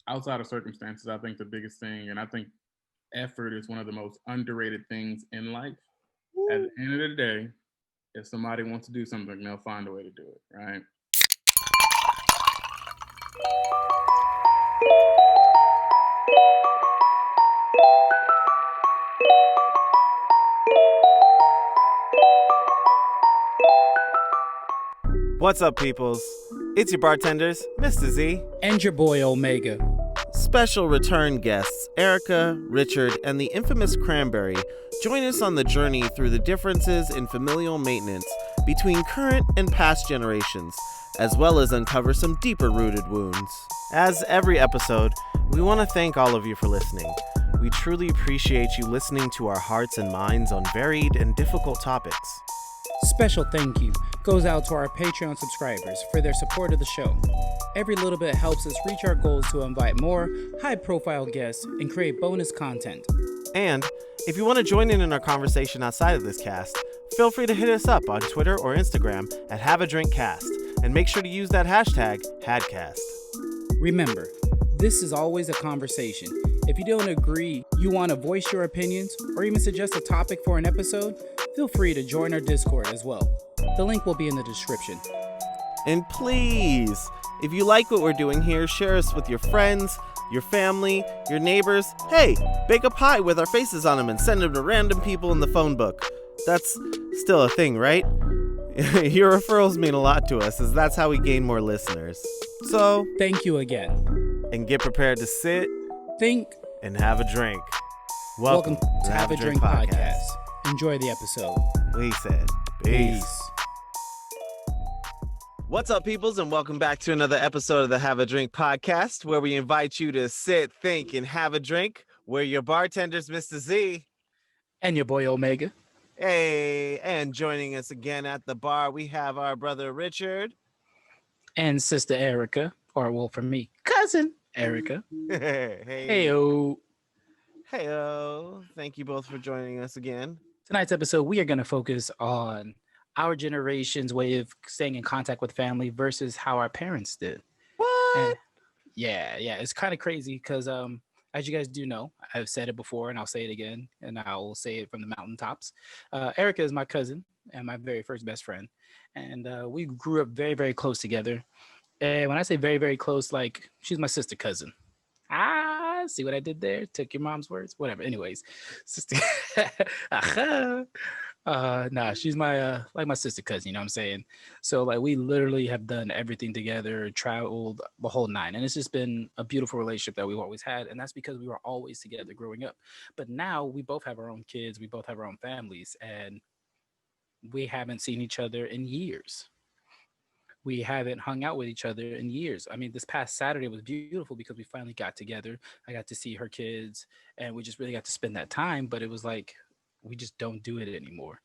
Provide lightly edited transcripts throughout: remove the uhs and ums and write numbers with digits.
outside of circumstances, I think the biggest thing, and I think effort is one of the most underrated things in life. At the end of the day, if somebody wants to do something, they'll find a way to do it, right? What's up, peoples? It's your bartenders, Mr. Z. And your boy, Omega. Special return guests, Erica, Richard, and the infamous Cranberry join us on the journey through the differences in familial maintenance between current and past generations, as well as uncover some deeper-rooted wounds. As every episode, we want to thank all of you for listening. We truly appreciate you listening to our hearts and minds on varied and difficult topics. Special thank you goes out to our Patreon subscribers for their support of the show. Every little bit helps us reach our goals to invite more high-profile guests and create bonus content. And if you want to join in our conversation outside of this cast, feel free to hit us up on Twitter or Instagram at HaveADrinkCast, and make sure to use that hashtag HADcast. Remember, this is always a conversation. If you don't agree, you want to voice your opinions, or even suggest a topic for an episode, feel free to join our Discord as well. The link will be in the description. And please, if you like what we're doing here, share us with your friends, your family, your neighbors. Hey, bake a pie with our faces on them and send them to random people in the phone book. That's still a thing, right? Your referrals mean a lot to us, as that's how we gain more listeners. So, thank you again. And get prepared to sit, think, and have a drink. Welcome to Have a Drink Podcast. Enjoy the episode. We said peace. What's up, peoples, and welcome back to another episode of the Have a Drink Podcast, where we invite you to sit, think, and have a drink. We're your bartenders, Mr. Z. And your boy, Omega. Hey, and joining us again at the bar, we have our brother, Richard. And sister Erica, or well, for me, cousin Erica. Hey-o. Hey-o. Thank you both for joining us again. Tonight's episode, we are going to focus on our generation's way of staying in contact with family versus how our parents did. What? And yeah, it's kind of crazy because, as you guys do know, I've said it before and I'll say it again, and I'll say it from the mountaintops. Erica is my cousin and my very first best friend, and we grew up very, very close together. And when I say very, very close, like she's my sister cousin. See what I did there? Took your mom's words? Whatever. Anyways, sister. Nah, she's my like my sister cousin, you know what I'm saying? So like we literally have done everything together, traveled the whole nine. And it's just been a beautiful relationship that we've always had. And that's because we were always together growing up. But now we both have our own kids, we both have our own families, and we haven't seen each other in years. We haven't hung out with each other in years. I mean, this past Saturday was beautiful because we finally got together. I got to see her kids and we just really got to spend that time. But it was like, we just don't do it anymore.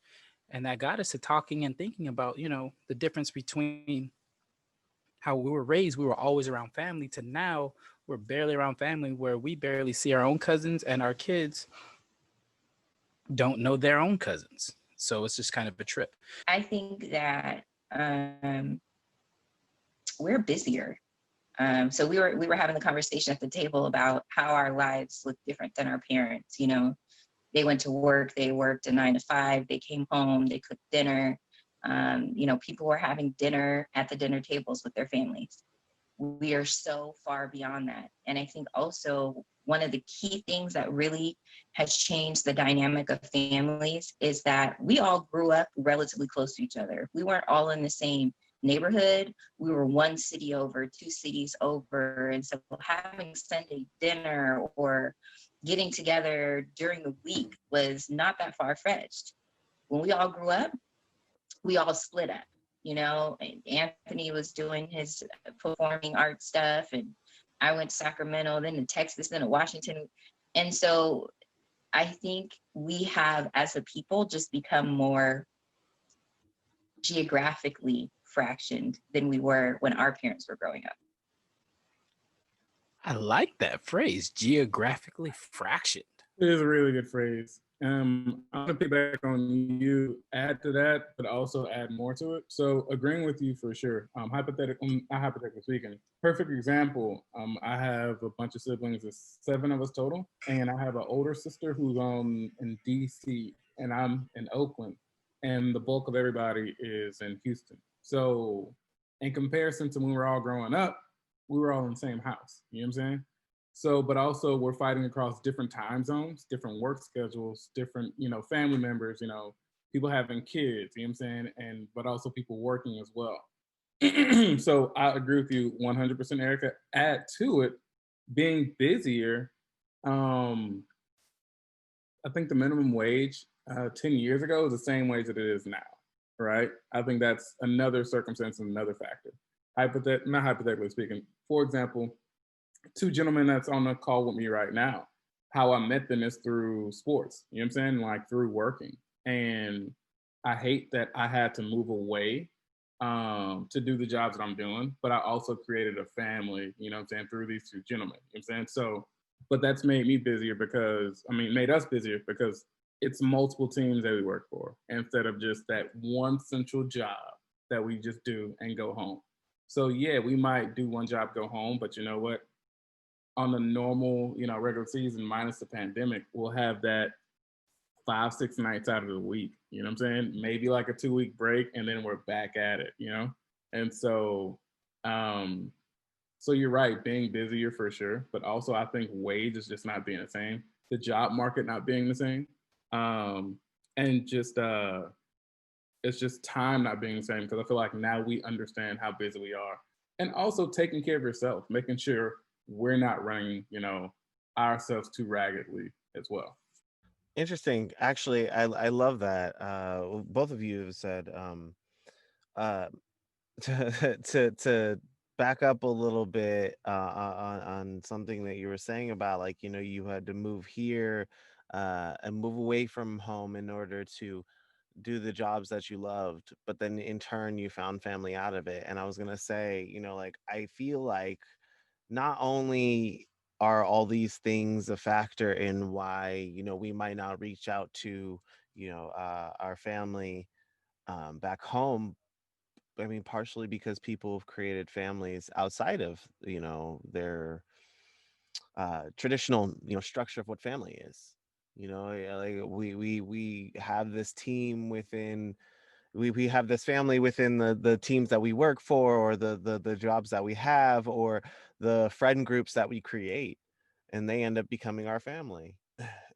And that got us to talking and thinking about, you know, the difference between how we were raised. We were always around family to now we're barely around family, where we barely see our own cousins and our kids don't know their own cousins. So it's just kind of a trip. I think that we're busier. So we were having the conversation at the table about how our lives look different than our parents. You know, they went to work, they worked a 9 to 5, they came home, they cooked dinner. You know, people were having dinner at the dinner tables with their families. We are so far beyond that. And I think also one of the key things that really has changed the dynamic of families is that we all grew up relatively close to each other. We weren't all in the same neighborhood. We were one city over, 2 cities over. And so having Sunday dinner or getting together during the week was not that far-fetched. When we all grew up, we all split up. You know, Anthony was doing his performing art stuff, and I went to Sacramento, then to Texas, then to Washington. And so I think we have, as a people, just become more geographically fractioned than we were when our parents were growing up. I like that phrase, geographically fractioned. It is a really good phrase. I'm gonna piggyback on you, add to that, but also add more to it. So agreeing with you for sure. Not hypothetically speaking, perfect example. I have a bunch of siblings. There's 7 of us total, and I have an older sister who's in DC, and I'm in Oakland, and the bulk of everybody is in Houston. So in comparison to when we were all growing up, we were all in the same house. You know what I'm saying? So, but also we're fighting across different time zones, different work schedules, different, family members, people having kids, you know what I'm saying? And, but also people working as well. So I agree with you 100%, Erica. Add to it, being busier. Um, I think the minimum wage 10 years ago is the same wage that it is now, right? I think that's another circumstance and another factor. Not hypothetically speaking. For example, 2 gentlemen that's on the call with me right now, how I met them is through sports. You know what I'm saying? Like through working. And I hate that I had to move away to do the jobs that I'm doing, but I also created a family, you know what I'm saying, through these 2 gentlemen. You know what I'm saying? So, but that's made me busier made us busier because it's multiple teams that we work for instead of just that one central job that we just do and go home. So yeah, we might do one job, go home, but you know what? On the normal, regular season minus the pandemic, we'll have that 5, 6 nights out of the week. You know what I'm saying? Maybe like a 2 week break, and then we're back at it. And um, so you're right, being busier for sure, but also I think wage is just not being the same. The job market not being the same, um, and just it's just time not being the same because I feel like now we understand how busy we are, and also taking care of yourself, making sure we're not running, ourselves too raggedly as well. Interesting. Actually, I love that. Both of you have said uh, to back up a little bit on something that you were saying about, like, you had to move here and move away from home in order to do the jobs that you loved, but then in turn you found family out of it. And I was gonna say, like, I feel like not only are all these things a factor in why we might not reach out to our family back home. I mean, partially because people have created families outside of their traditional structure of what family is. Yeah, like we have this team within we have this family within the teams that we work for, or the jobs that we have, or the friend groups that we create, and they end up becoming our family.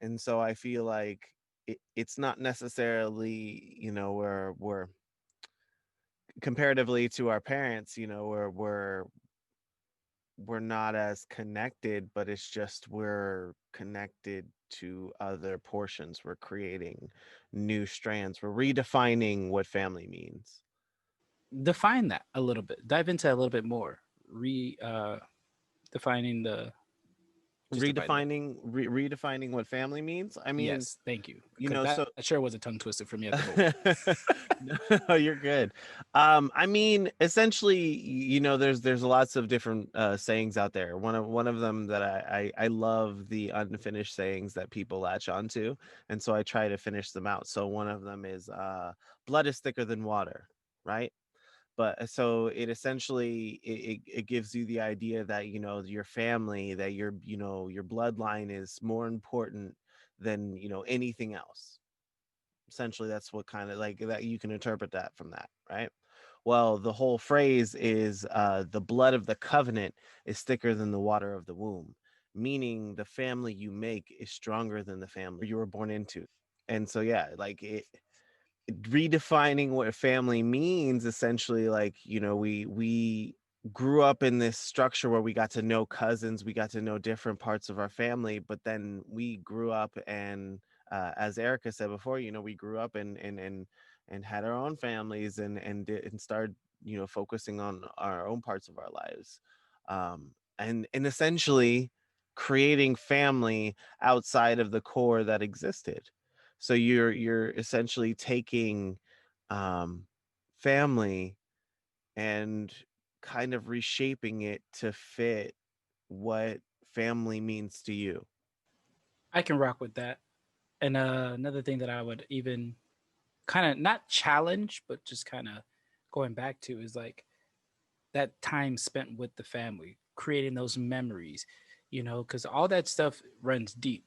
And so I feel like it's not necessarily we're comparatively to our parents, we're not as connected, but it's just we're connected to other portions. We're creating new strands. We're redefining what family means. Define that a little bit. Dive into that a little bit more. Defining the just define that. Redefining what family means. I mean, Yes, thank you. Because so that sure was a tongue twister for me at the moment. no, you're good. I mean, essentially, there's lots of different sayings out there. One of them that I love, the unfinished sayings that people latch onto, and so I try to finish them out. So one of them is blood is thicker than water, right? But so it essentially it gives you the idea that your family, that your bloodline is more important than anything else. Essentially, that's what kind of, like, that you can interpret that from that, right? Well, the whole phrase is the blood of the covenant is thicker than the water of the womb, meaning the family you make is stronger than the family you were born into. And so yeah, like, redefining what family means, essentially, like, we grew up in this structure where we got to know cousins, we got to know different parts of our family, but then we grew up, and as Erica said before, we grew up and had our own families, and started focusing on our own parts of our lives, and essentially creating family outside of the core that existed. So you're essentially taking um, family and kind of reshaping it to fit what family means to you. I can rock with that. And another thing that I would even kind of not challenge, but just kind of going back to is like that time spent with the family, creating those memories, because all that stuff runs deep.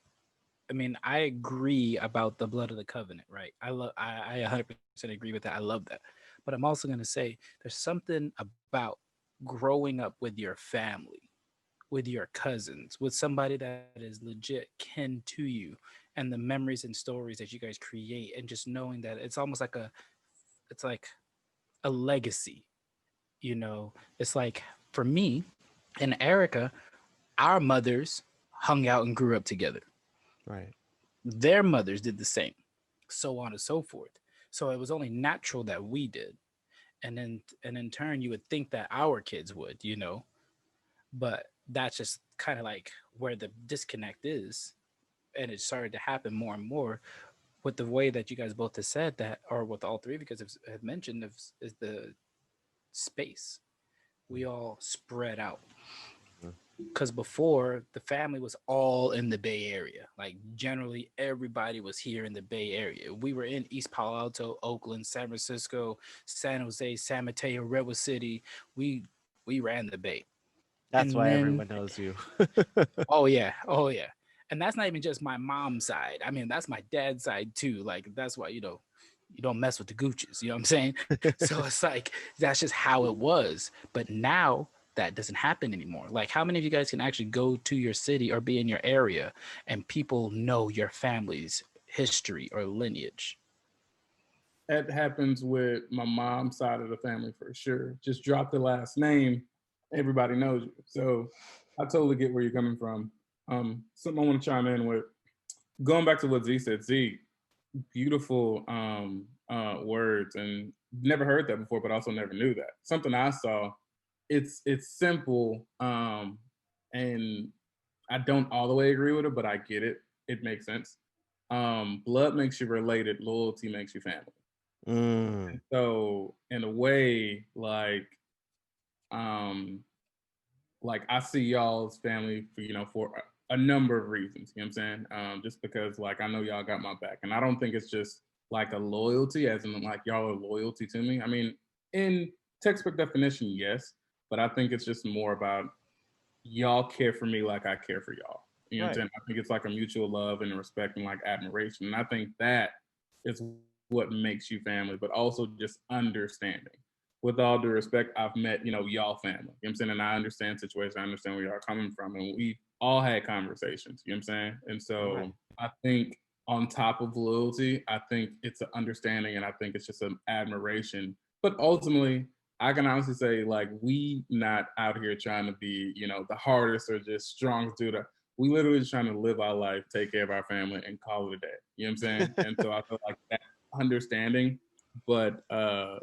I mean, I agree about the blood of the covenant, right? I 100% agree with that. I love that. But I'm also going to say there's something about growing up with your family, with your cousins, with somebody that is legit kin to you, and the memories and stories that you guys create, and just knowing that it's almost like it's like a legacy, It's like for me and Erica, our mothers hung out and grew up together. Right. Their mothers did the same, so on and so forth. So it was only natural that we did. And in turn you would think that our kids would, but that's just kind of like where the disconnect is. And it started to happen more and more with the way that you guys both have said that, or with all three of you guys have mentioned, is the space. We all spread out. Because before, the family was all in the Bay Area. Like generally everybody was here in the Bay Area. We were in East Palo Alto, Oakland, San Francisco, San Jose, San Mateo, Redwood City. We ran the Bay. That's And why then everyone knows you. oh yeah, oh yeah. And that's not even just my mom's side. I mean, that's my dad's side too. Like that's why, you don't mess with the Gucci's, you know what I'm saying? So it's like that's just how it was. But now that doesn't happen anymore. Like how many of you guys can actually go to your city or be in your area and people know your family's history or lineage? That happens with my mom's side of the family for sure. Just drop the last name, everybody knows you. So I totally get where you're coming from. Something I want to chime in with, going back to what Z said. Z, beautiful words, and never heard that before, but also never knew that. Something I saw. It's simple, and I don't all the way agree with it, but I get it. It makes sense. Blood makes you related. Loyalty makes you family. Mm. So in a way, like I see y'all's family for for a number of reasons. You know what I'm saying? Just because like I know y'all got my back, and I don't think it's just like a loyalty, as in like y'all are loyalty to me. I mean, in textbook definition, yes, but I think it's just more about y'all care for me like I care for y'all. You know what I'm saying? I think it's like a mutual love and respect and like admiration. And I think that is what makes you family, but also just understanding. With all due respect, I've met, y'all family. You know what I'm saying? And I understand situations, I understand where y'all are coming from. And we all had conversations, you know what I'm saying? And so I think on top of loyalty, I think it's an understanding, and I think it's just an admiration. But ultimately, I can honestly say, like, we not out here trying to be, the hardest or just strongest dude. We literally just trying to live our life, take care of our family, and call it a day. You know what I'm saying? And so I feel like that understanding, but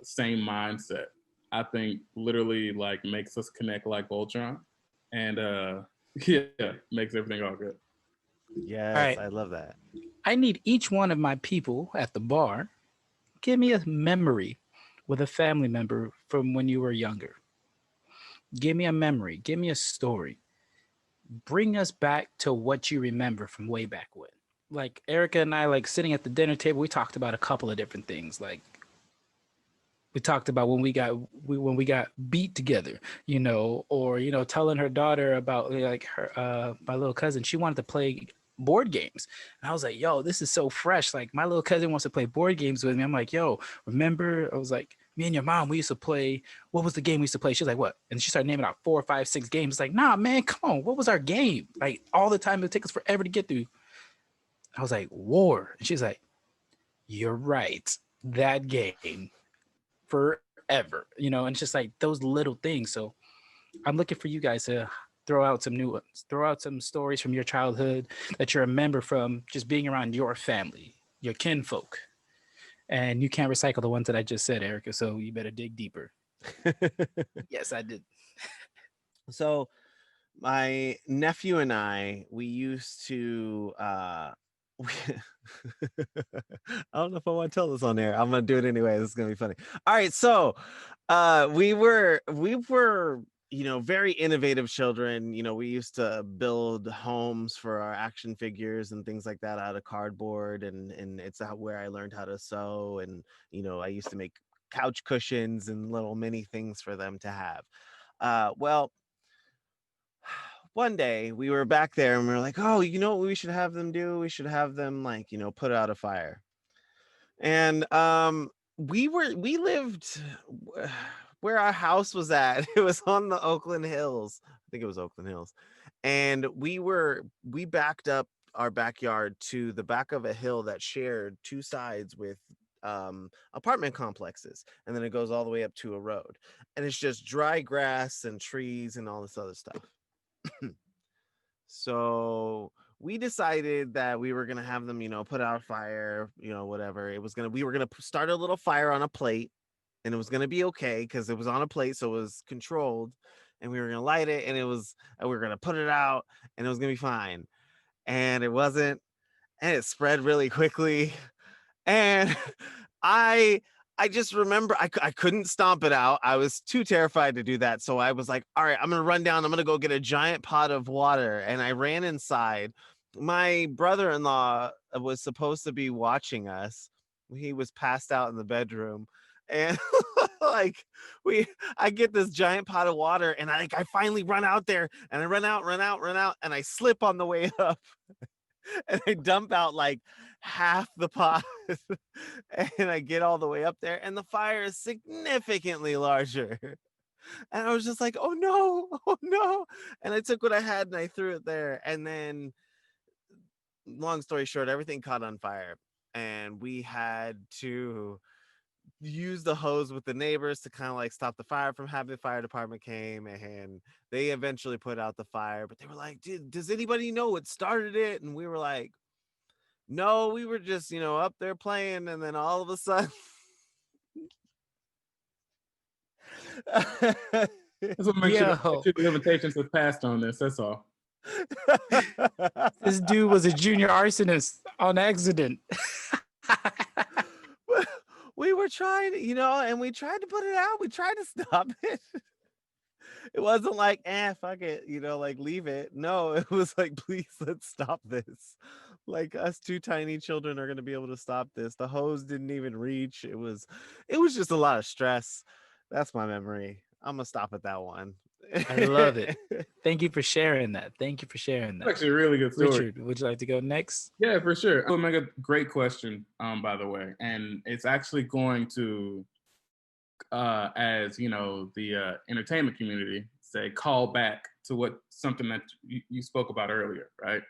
same mindset, I think literally like makes us connect like Voltron, and yeah, makes everything all good. Yes, All right. I love that. I need each one of my people at the bar give me a memory with a family member from when you were younger. Give me a memory. Give me a story. Bring us back to what you remember from way back when. Like Erica and I, like sitting at the dinner table, we talked about a couple of different things. Like we talked about when we got beat together, or telling her daughter about like her my little cousin. She wanted to play board games, and I was like, "Yo, this is so fresh!" Like my little cousin wants to play board games with me. I'm like, "Yo, remember?" I was like, "Me and your mom, we used to play. What was the game we used to play?" She's like, "What?" And she started naming out 4, 5, 6 games. It's like, "Nah, man, come on. What was our game? Like all the time it would take us forever to get through." I was like, "War," and she's like, "You're right. That game." Forever, and it's just like those little things. So I'm looking for you guys to throw out some new ones, throw out some stories from your childhood that you remember from just being around your family, your kinfolk. And you can't recycle the ones that I just said, Erica, so you better dig deeper. Yes, I did. So my nephew and I, we used to I don't know if I want to tell this on there. I'm gonna do it anyway. This is gonna be funny. All right, so we were very innovative children. We used to build homes for our action figures and things like that out of cardboard, and it's where I learned how to sew, and I used to make couch cushions and little mini things for them to have. Well, one day we were back there and we were like, oh, you know what we should have them do? We should have them put out a fire. And we lived where our house was at. It was on the Oakland Hills. I think it was Oakland Hills. And we backed up our backyard to the back of a hill that shared two sides with apartment complexes, and then it goes all the way up to a road, and it's just dry grass and trees and all this other stuff. So we decided that we were gonna have them, put out a fire, whatever. We were gonna start a little fire on a plate, and it was gonna be okay because it was on a plate, so it was controlled, and we were gonna light it, and we were gonna put it out, and it was gonna be fine. And it wasn't, and it spread really quickly, and I I just remember I couldn't stomp it out. I was too terrified to do that. So I was like, all right, I'm going to run down. I'm going to go get a giant pot of water. And I ran inside. My brother-in-law was supposed to be watching us. He was passed out in the bedroom. And I get this giant pot of water, and I finally run out there, and I run out, and I slip on the way up. And I dump out like half the pot. And I get all the way up there, and the fire is significantly larger. And I was just like, oh no. And I took what I had and I threw it there. And then, long story short, everything caught on fire. And we had to use the hose with the neighbors to kind of like stop the fire from having the fire department came, and they eventually put out the fire. But they were like, dude, does anybody know what started it? And we were like, no, we were just up there playing, and then all of a sudden That's what makes sure the limitations have passed on this. That's all. This dude was a junior arsonist on accident. We were trying, and we tried to put it out. We tried to stop it. It wasn't like, fuck it, like leave it. No, it was like, please, let's stop this. Like, us two tiny children are going to be able to stop this. The hose didn't even reach. It was just a lot of stress. That's my memory. I'm going to stop at that one. I love it. Thank you for sharing that. That's actually a really good story. Richard, would you like to go next? Yeah, for sure. It would make a great question, by the way. And it's actually going to, as the entertainment community say, call back to something that you spoke about earlier, right?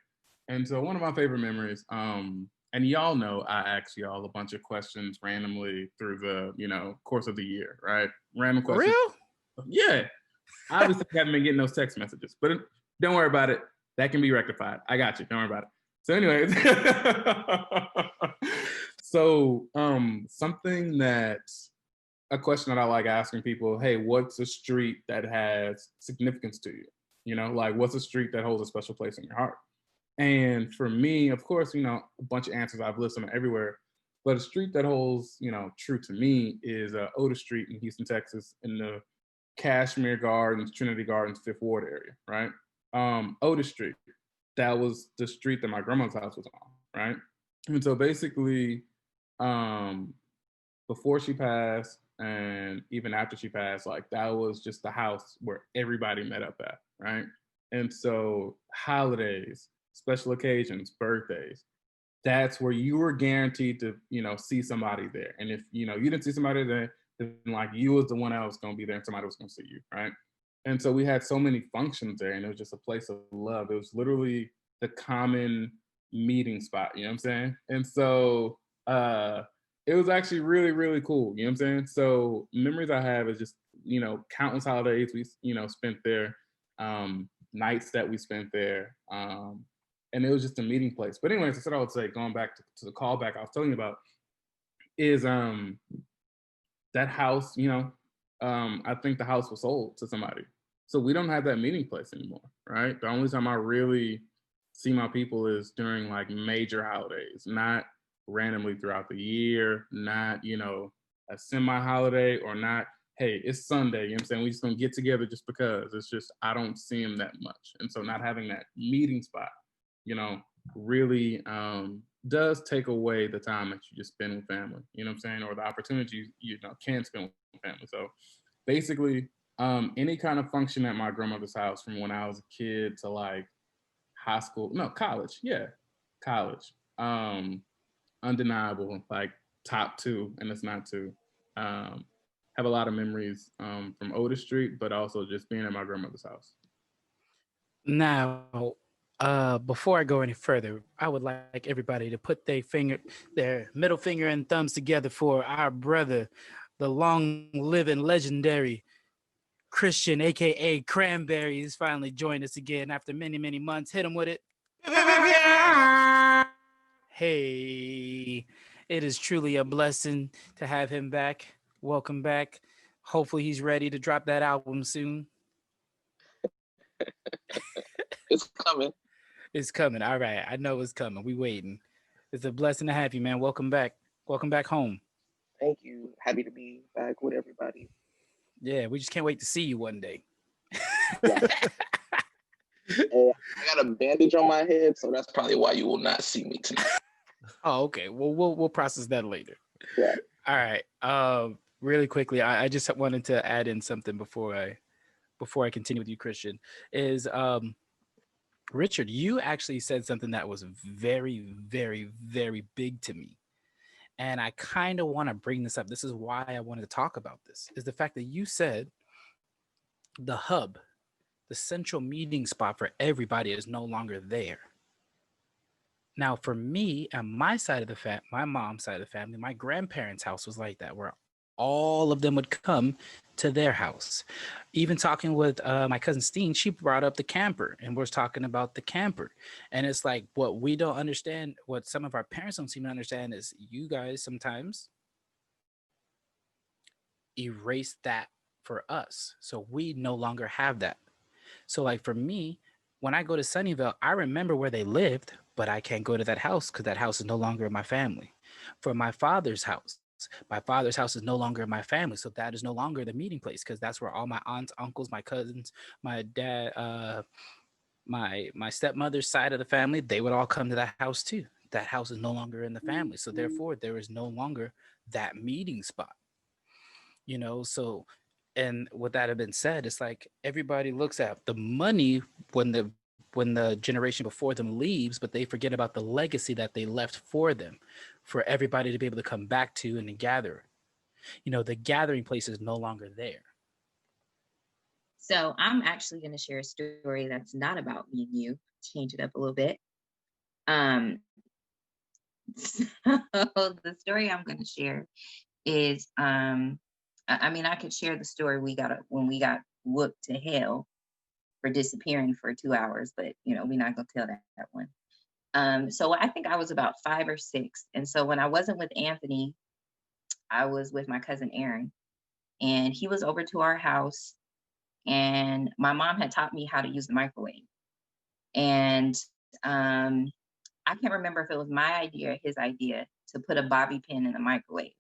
And so one of my favorite memories, and y'all know I ask y'all a bunch of questions randomly through the course of the year, right? Random questions. For real? Yeah. Obviously, I haven't been getting those text messages, but don't worry about it. That can be rectified. I got you. Don't worry about it. So anyways, a question that I like asking people, hey, what's a street that has significance to you? Like what's a street that holds a special place in your heart? And for me, of course, a bunch of answers I've listened to everywhere, but a street that holds, true to me is Otis Street in Houston, Texas, in the Cashmere Gardens, Trinity Gardens, Fifth Ward area, right? Otis Street, that was the street that my grandma's house was on, right? And so basically, before she passed and even after she passed, like that was just the house where everybody met up at, right? And so holidays, special occasions, birthdays, that's where you were guaranteed to, see somebody there. And if, you didn't see somebody there, then like you was the one that was going to be there and somebody was going to see you, right? And so we had so many functions there, and it was just a place of love. It was literally the common meeting spot, you know what I'm saying? And so it was actually really, really cool, you know what I'm saying? So memories I have is just, countless holidays we, spent there, nights that we spent there, and it was just a meeting place. But anyways, that's what I would say, going back to the callback I was telling you about, is that house, I think the house was sold to somebody. So we don't have that meeting place anymore, right? The only time I really see my people is during like major holidays, not randomly throughout the year, not, a semi-holiday, or not, hey, it's Sunday, you know what I'm saying? We just gonna get together just because. It's just, I don't see him that much. And so not having that meeting spot, you know, really does take away the time that you just spend with family, you know what I'm saying? Or the opportunity you know can spend with family. So basically, any kind of function at my grandmother's house from when I was a kid to like college, college. Undeniable, like top two, and it's not two. Have a lot of memories from Otis Street, but also just being at my grandmother's house. Now, before I go any further, I would like everybody to put their middle finger and thumbs together for our brother, the long-living legendary Christian, aka Cranberry, has finally joined us again after many, many months. Hit him with it. Hey, it is truly a blessing to have him back. Welcome back. Hopefully he's ready to drop that album soon. It's coming. It's coming. All right. I know it's coming. We waiting. It's a blessing to have you, man. Welcome back. Welcome back home. Thank you. Happy to be back with everybody. Yeah, we just can't wait to see you one day. Yeah. I got a bandage on my head, so that's probably why you will not see me tonight. Oh, okay. Well, we'll process that later. Yeah. All right. Really quickly, I just wanted to add in something before I continue with you, Christian. Is Richard, you actually said something that was very, very, very big to me. And I kind of want to bring this up. This is why I wanted to talk about this, is the fact that you said the hub, the central meeting spot for everybody is no longer there. Now, for me, on my side of the my mom's side of the family, my grandparents' house was like that, where all of them would come to their house. Even talking with my cousin Steen, she brought up the camper and was talking about the camper. And it's like, what we don't understand, what some of our parents don't seem to understand is you guys sometimes erase that for us. So we no longer have that. So like for me, when I go to Sunnyvale, I remember where they lived, but I can't go to that house because that house is no longer in my family. For my father's house is no longer in my family. So that is no longer the meeting place because that's where all my aunts, uncles, my cousins, my dad, my stepmother's side of the family, they would all come to that house too. That house is no longer in the family. So therefore, there is no longer that meeting spot. You know, so and with that have been said, it's like everybody looks at the money when the generation before them leaves, but they forget about the legacy that they left for them, for everybody to be able to come back to and to gather. You know, the gathering place is no longer there. So I'm actually going to share a story that's not about me and you. Change it up a little bit. So the story I'm going to share is, I mean, I could share the story when we got whooped to hell for disappearing for 2 hours, but you know, we're not gonna tell that one. So I think I was about 5 or 6, and so when I wasn't with Anthony, I was with my cousin Aaron, and he was over to our house, and my mom had taught me how to use the microwave, and I can't remember if it was my idea or his idea to put a bobby pin in the microwave.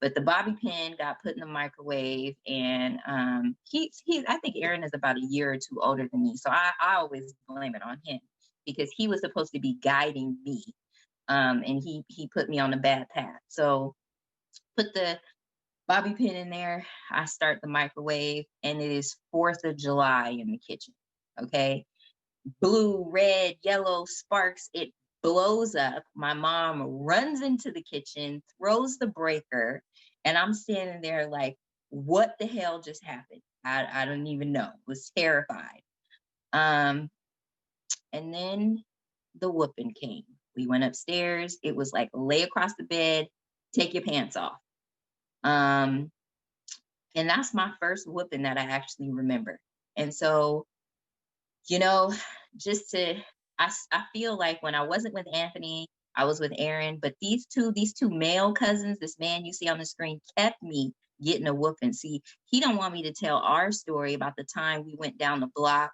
But the bobby pin got put in the microwave, and I think Aaron is about a year or 2 older than me. So I always blame it on him because he was supposed to be guiding me. And he put me on a bad path. So put the bobby pin in there. I start the microwave, and it is 4th of July in the kitchen. Okay. Blue, red, yellow sparks. It blows up. My mom runs into the kitchen, throws the breaker, and I'm standing there like, what the hell just happened? I don't even know. Was terrified. And then the whooping came. We went upstairs. It was like, lay across the bed, take your pants off. And that's my first whooping that I actually remember. And so, you know, I feel like when I wasn't with Anthony, I was with Aaron, but these two male cousins, this man you see on the screen, kept me getting a whooping. See, he don't want me to tell our story about the time we went down the block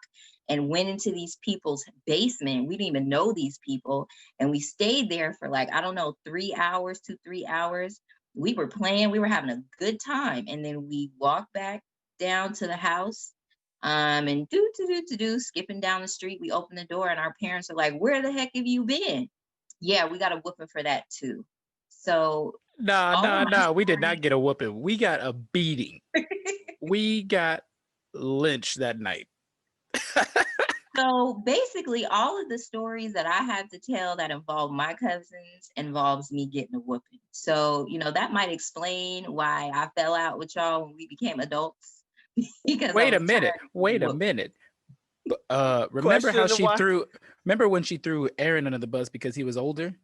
and went into these people's basement. We didn't even know these people. And we stayed there for like, I don't know, 3 hours, 2-3 hours. we were playing, we were having a good time. And then we walked back down to the house, and skipping down the street. We opened the door and our parents are like, where the heck have you been? Yeah, we got a whooping for that too. So Nah. We did not get a whooping. We got a beating. We got lynched that night. So basically, all of the stories that I had to tell that involve my cousins involves me getting a whooping. So, that might explain why I fell out with y'all when we became adults. Because Wait a minute. Remember how she threw? Remember when she threw Aaron under the bus because he was older?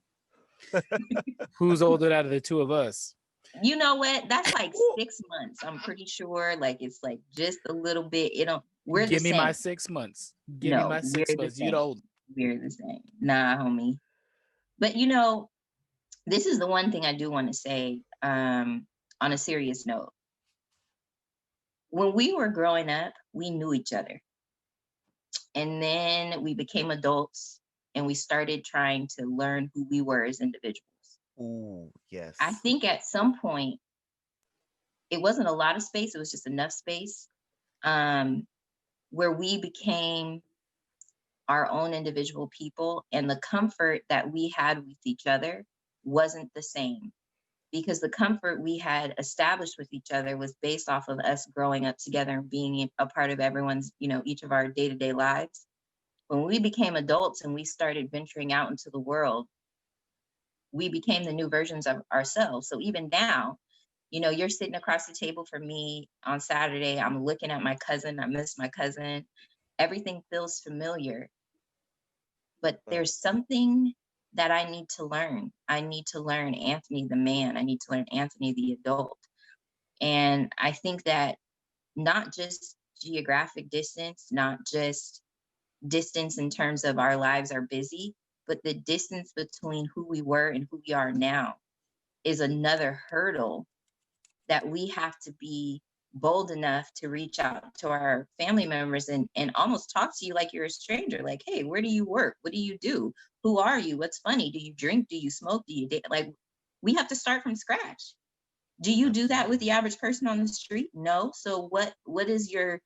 Who's older out of the two of us? You know what? That's like 6 months. I'm pretty sure. Like it's like just a little bit. We're Give the me same. my 6 months. Give me my 6 months. You the old. We're the same. Nah, homie. But this is the one thing I do want to say. On a serious note, when we were growing up, we knew each other. And then we became adults and we started trying to learn who we were as individuals. Ooh, yes. I think at some point, it wasn't a lot of space, it was just enough space where we became our own individual people, and the comfort that we had with each other wasn't the same, because the comfort we had established with each other was based off of us growing up together and being a part of everyone's, each of our day-to-day lives. When we became adults and we started venturing out into the world, we became the new versions of ourselves. So even now, you're sitting across the table from me on Saturday. I'm looking at my cousin. I miss my cousin. Everything feels familiar. But there's something that I need to learn. I need to learn Anthony the man. I need to learn Anthony the adult. And I think that not just geographic distance, not just distance in terms of our lives are busy, but the distance between who we were and who we are now is another hurdle that we have to be bold enough to reach out to our family members and almost talk to you like you're a stranger. Like, hey, where do you work? What do you do? Who are you? What's funny? Do you drink? Do you smoke? Do you date? Like, we have to start from scratch. Do you do that with the average person on the street? No. So what is your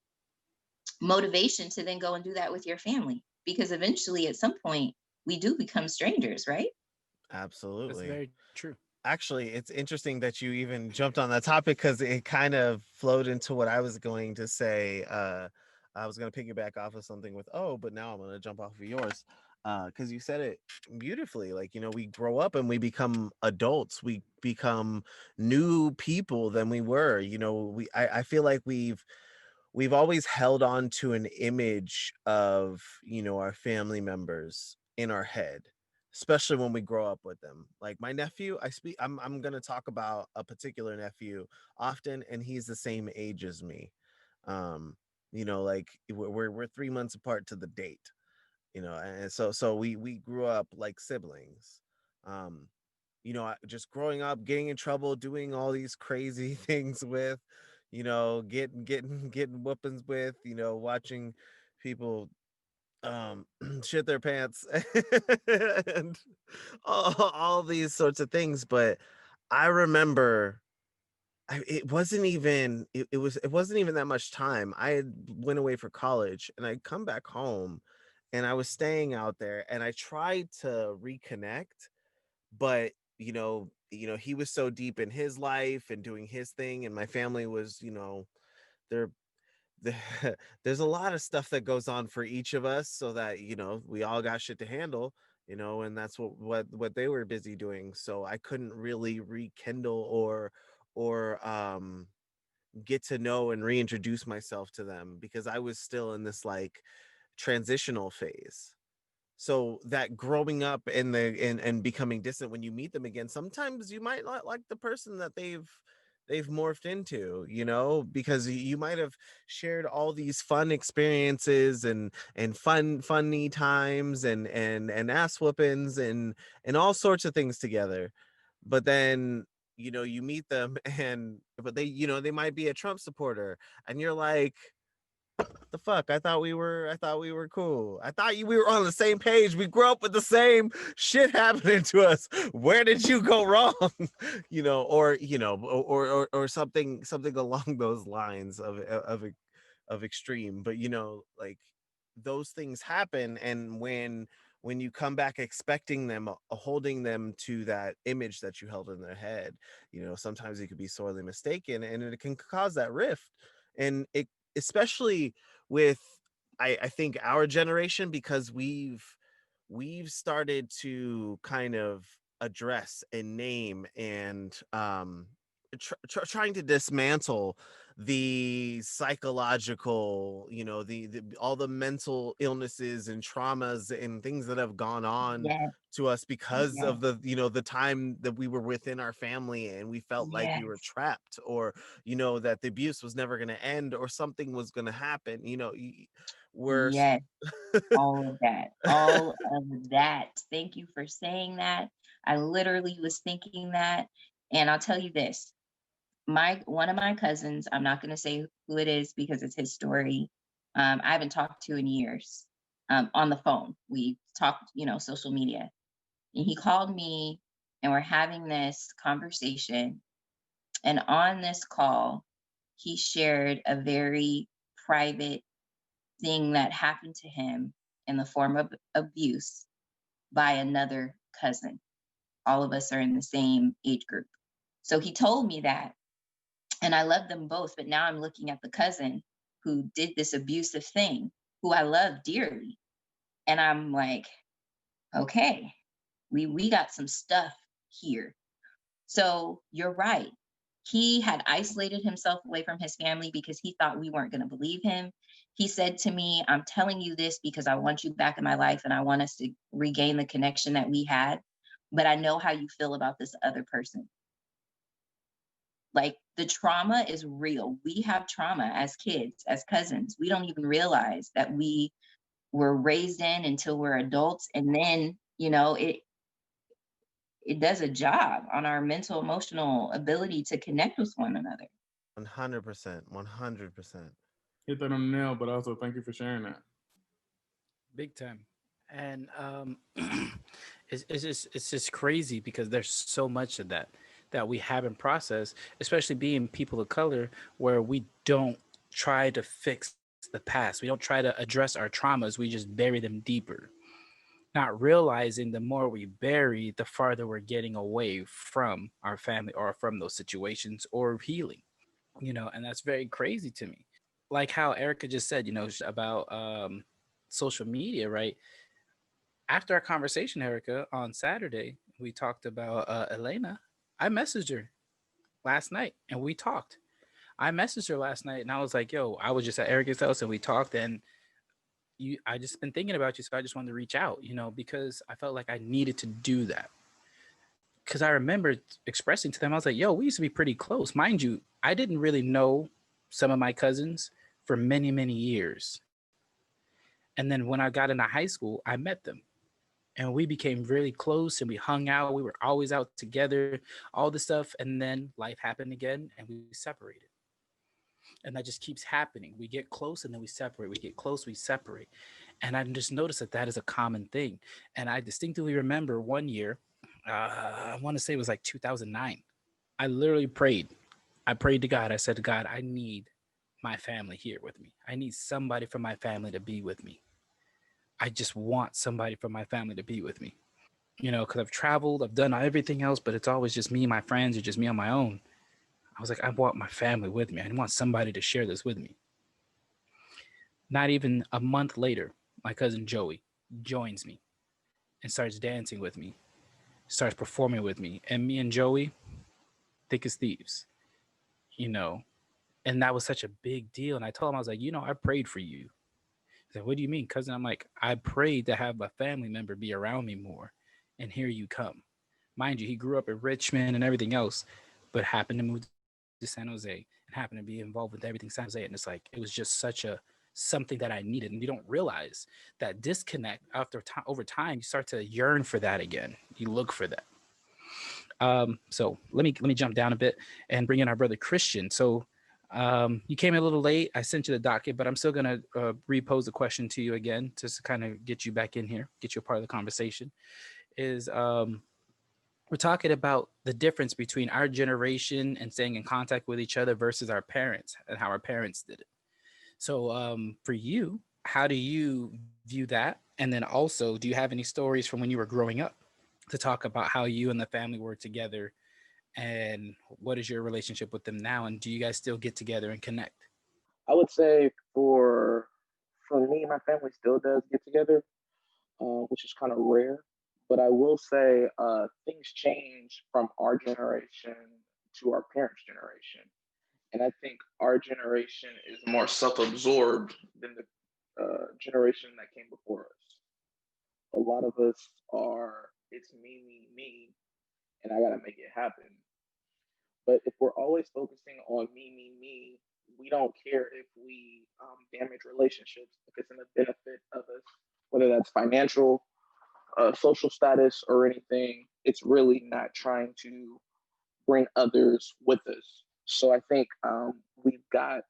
motivation to then go and do that with your family? Because eventually at some point we do become strangers, right? Absolutely. That's very true. Actually, it's interesting that you even jumped on that topic because it kind of flowed into what I was going to say. I was going to piggyback off of something with, but now I'm going to jump off of yours because you said it beautifully. Like, we grow up and we become adults. We become new people than we were. I feel like we've always held on to an image of, our family members in our head, especially when we grow up with them. Like my nephew, I'm going to talk about a particular nephew often, and he's the same age as me. Like we're 3 months apart to the date, and so we grew up like siblings. Just growing up, getting in trouble, doing all these crazy things with, getting whoopings with, watching people shit their pants and all these sorts of things. But I remember it wasn't even it wasn't even that much time. I had went away for college and I'd come back home and I was staying out there and I tried to reconnect, but he was so deep in his life and doing his thing, and my family was, they're there's a lot of stuff that goes on for each of us, so that we all got shit to handle, and that's what they were busy doing. So I couldn't really rekindle or get to know and reintroduce myself to them because I was still in this like transitional phase. So that growing up and becoming distant, when you meet them again, sometimes you might not like the person that they've morphed into, because you might have shared all these fun experiences and funny times and ass whoopings and all sorts of things together. But then you meet them but they they might be a Trump supporter and you're like, The fuck? I thought we were cool. I thought we were on the same page. We grew up with the same shit happening to us. Where did you go wrong? Or something along those lines of extreme. But like those things happen, and when you come back expecting them, holding them to that image that you held in their head, sometimes it could be sorely mistaken, and it can cause that rift. And it, especially with, I think, our generation, because we've started to kind of address and name and trying to dismantle the psychological, the all the mental illnesses and traumas and things that have gone on Yes, to us because yes, of the the time that we were within our family and we felt like we were yes, trapped, or that the abuse was never going to end, or something was going to happen. We're yes. All of that. All of that. Thank you for saying that. I literally was thinking that. And I'll tell you this. One of my cousins, I'm not going to say who it is because it's his story. I haven't talked to in years. On the phone. We talked, social media. And he called me and we're having this conversation. And on this call, he shared a very private thing that happened to him in the form of abuse by another cousin. All of us are in the same age group. So he told me that, and I love them both. But now I'm looking at the cousin who did this abusive thing, who I love dearly. And I'm like, okay, we got some stuff here. So you're right. He had isolated himself away from his family because he thought we weren't going to believe him. He said to me, I'm telling you this because I want you back in my life and I want us to regain the connection that we had. But I know how you feel about this other person. Like, the trauma is real. We have trauma as kids, as cousins. We don't even realize that we were raised in until we're adults. And then, it does a job on our mental, emotional ability to connect with one another. 100%. 100%. Hit that on the nail, but also thank you for sharing that. Big time. And it's just crazy because there's so much of that we haven't processed, especially being people of color, where we don't try to fix the past. We don't try to address our traumas. We just bury them deeper, not realizing the more we bury, the farther we're getting away from our family or from those situations or healing, and that's very crazy to me. Like how Erica just said, about social media, right? After our conversation, Erica, on Saturday, we talked about Elena. I messaged her last night and we talked. I messaged her last night and I was like, yo, I was just at Erica's house and we talked, and I just been thinking about you. So I just wanted to reach out, because I felt like I needed to do that. Because I remember expressing to them, I was like, yo, we used to be pretty close. Mind you, I didn't really know some of my cousins for many, many years. And then when I got into high school, I met them and we became really close and we hung out. We were always out together, all this stuff. And then life happened again and we separated. And that just keeps happening. We get close and then we separate. We get close, we separate. And I just noticed that is a common thing. And I distinctly remember one year, I want to say it was like 2009. I literally prayed. I prayed to God. I said to God, I need my family here with me. I need somebody from my family to be with me. I just want somebody from my family to be with me. Because I've traveled, I've done everything else, but it's always just me and my friends or just me on my own. I was like, I want my family with me. I want somebody to share this with me. Not even a month later, my cousin Joey joins me and starts dancing with me, starts performing with me. And me and Joey, thick as thieves, And that was such a big deal. And I told him, I was like, I prayed for you. He's like, what do you mean, cousin? I'm like, I prayed to have a family member be around me more. And here you come. Mind you, he grew up in Richmond and everything else, but happened to move to San Jose and happened to be involved with everything San Jose. And it's like, it was just something that I needed. And you don't realize that disconnect over time, you start to yearn for that again. You look for that. So let me jump down a bit and bring in our brother Christian. So You came a little late. I sent you the docket, but I'm still going to repose the question to you again, just to kind of get you back in here, get you a part of the conversation. Is we're talking about the difference between our generation and staying in contact with each other versus our parents and how our parents did it. So for you, how do you view that? And then also, do you have any stories from when you were growing up to talk about how you and the family were together, and what is your relationship with them now? And do you guys still get together and connect? I would say for me, my family still does get together, which is kind of rare. But I will say things change from our generation to our parents' generation. And I think our generation is more self-absorbed than the generation that came before us. A lot of us are, it's me, and I gotta make it happen. But if we're always focusing on me, we don't care if we damage relationships if it's in the benefit of us, whether that's financial, social status, or anything. It's really not trying to bring others with us. So I think we've got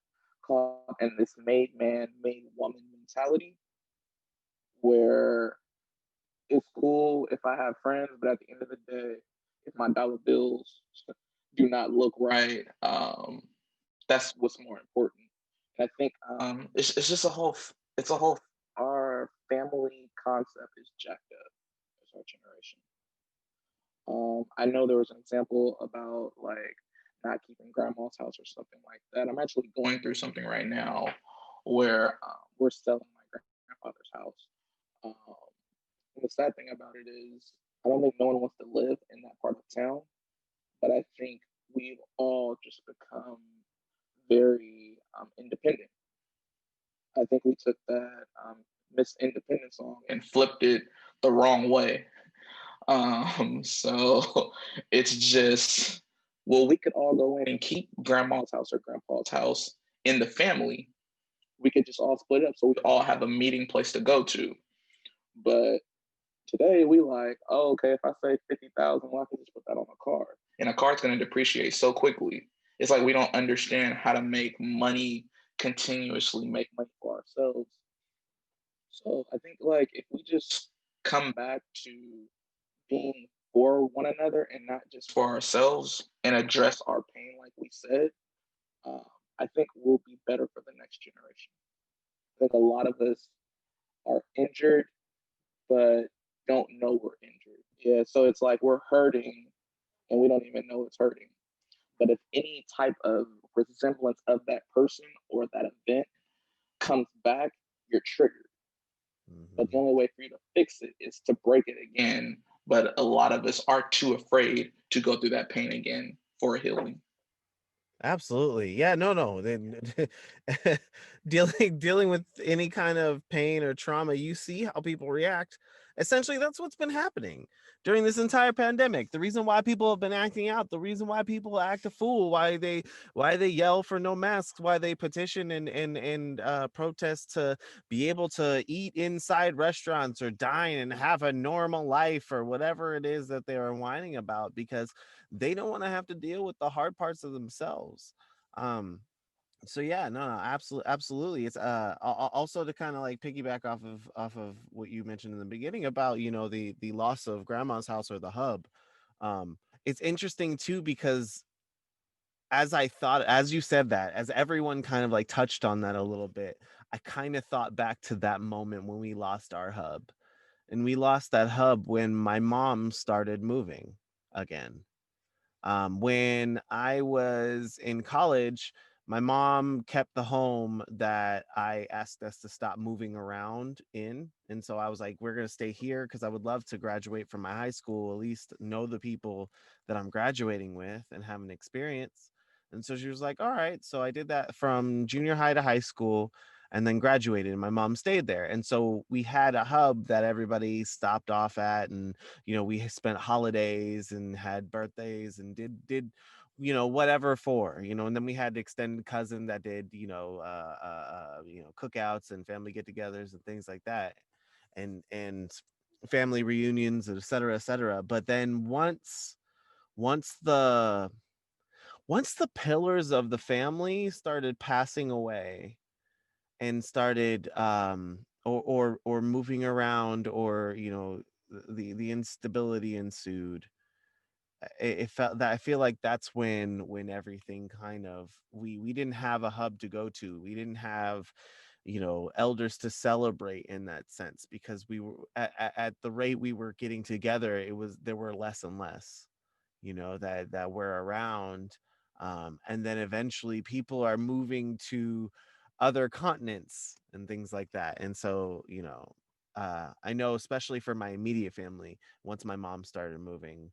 caught in this made man, made woman mentality where it's cool if I have friends, but at the end of the day, if my dollar bills do not look right, that's what's more important. And I think it's just a whole, it's a whole, our family concept is jacked up as our generation. I know there was an example about like not keeping grandma's house or something like that. I'm actually going through something right now where we're selling my grandfather's house. Um, and the sad thing about it is, I don't think no one wants to live in that part of town, but I think we've all just become very independent. I think we took that Miss Independent song and flipped it the wrong way. So it's just, well, we could all go in and keep grandma's house or grandpa's house in the family. We could just all split up so we all have a meeting place to go to. But today we like, oh, okay, if I say 50,000, well, I can just put that on a card. And a card's gonna depreciate so quickly. It's like we don't understand how to make money continuously make money for ourselves. So I think like if we just come back to being for one another and not just for ourselves and address our pain like we said, uh, I think we'll be better for the next generation. I think a lot of us are injured but don't know we're injured. Yeah, so it's like we're hurting and we don't even know it's hurting. But if any type of resemblance of that person or that event comes back, you're triggered. But the Mhm. only way for you to fix it is to break it again. But a lot of us are too afraid to go through that pain again for healing. Absolutely. Yeah, no. Then dealing with any kind of pain or trauma, you see how people react. Essentially, that's what's been happening during this entire pandemic. The reason why people have been acting out, the reason why people act a fool, why they yell for no masks, why they petition and protest to be able to eat inside restaurants or dine and have a normal life or whatever it is that they are whining about, because they don't want to have to deal with the hard parts of themselves. um so yeah, no, absolutely. It's also to kind of like piggyback off of what you mentioned in the beginning about, the loss of grandma's house or the hub. It's interesting too, because as you said that, as everyone kind of like touched on that a little bit, I kind of thought back to that moment when we lost our hub. And we lost that hub when my mom started moving again. When I was in college, my mom kept the home that I asked us to stop moving around in. And so I was like, we're going to stay here because I would love to graduate from my high school, at least know the people that I'm graduating with and have an experience. And so she was like, all right. So I did that from junior high to high school and then graduated, and my mom stayed there. And so we had a hub that everybody stopped off at, and we spent holidays and had birthdays and did whatever for, and then we had the extended cousin that did cookouts and family get-togethers and things like that, and family reunions, et cetera, et cetera. But then once the once the pillars of the family started passing away and started or moving around, or the instability ensued, it felt that I feel like that's when everything kind of, we didn't have a hub to go to. We didn't have elders to celebrate in that sense, because we were at the rate we were getting together, there were less and less that were around. And then eventually people are moving to other continents and things like that. And so I know, especially for my immediate family, once my mom started moving,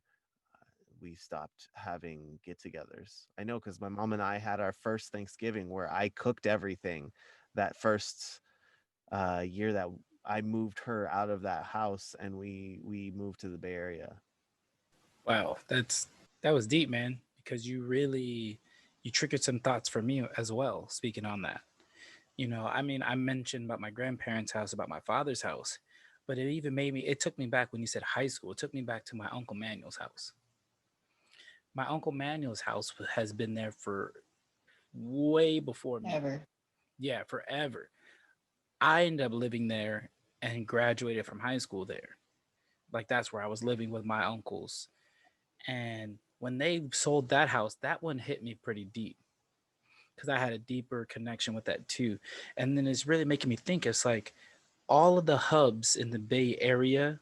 we stopped having get-togethers. I know, because my mom and I had our first Thanksgiving where I cooked everything that first year that I moved her out of that house, and we moved to the Bay Area. Wow, that was deep, man, because you triggered some thoughts for me as well, speaking on that. I mean, I mentioned about my grandparents' house, about my father's house, but it took me back when you said high school. It took me back to my Uncle Manuel's house. My Uncle Manuel's house has been there for way before me. Ever. Yeah, forever. I ended up living there and graduated from high school there. Like, that's where I was living with my uncles. And when they sold that house, that one hit me pretty deep, because I had a deeper connection with that too. And then it's really making me think, it's like all of the hubs in the Bay Area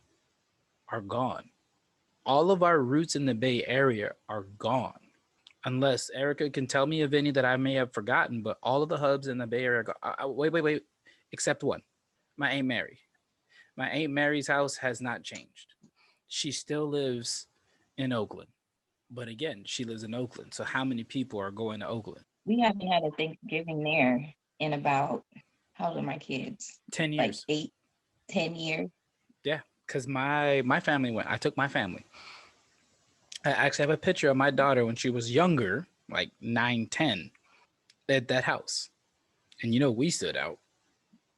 are gone. All of our roots in the Bay Area are gone. Unless Erica can tell me of any that I may have forgotten, but all of the hubs in the Bay Area are gone. Wait, except one. My Aunt Mary. My Aunt Mary's house has not changed. She still lives in Oakland. But again, she lives in Oakland. So how many people are going to Oakland? We haven't had a Thanksgiving there in about, how old are my kids? 10 Like years. 8, 10 years. Yeah, because my family went. I took my family. I actually have a picture of my daughter when she was younger, like 9, 10, at that house. And we stood out.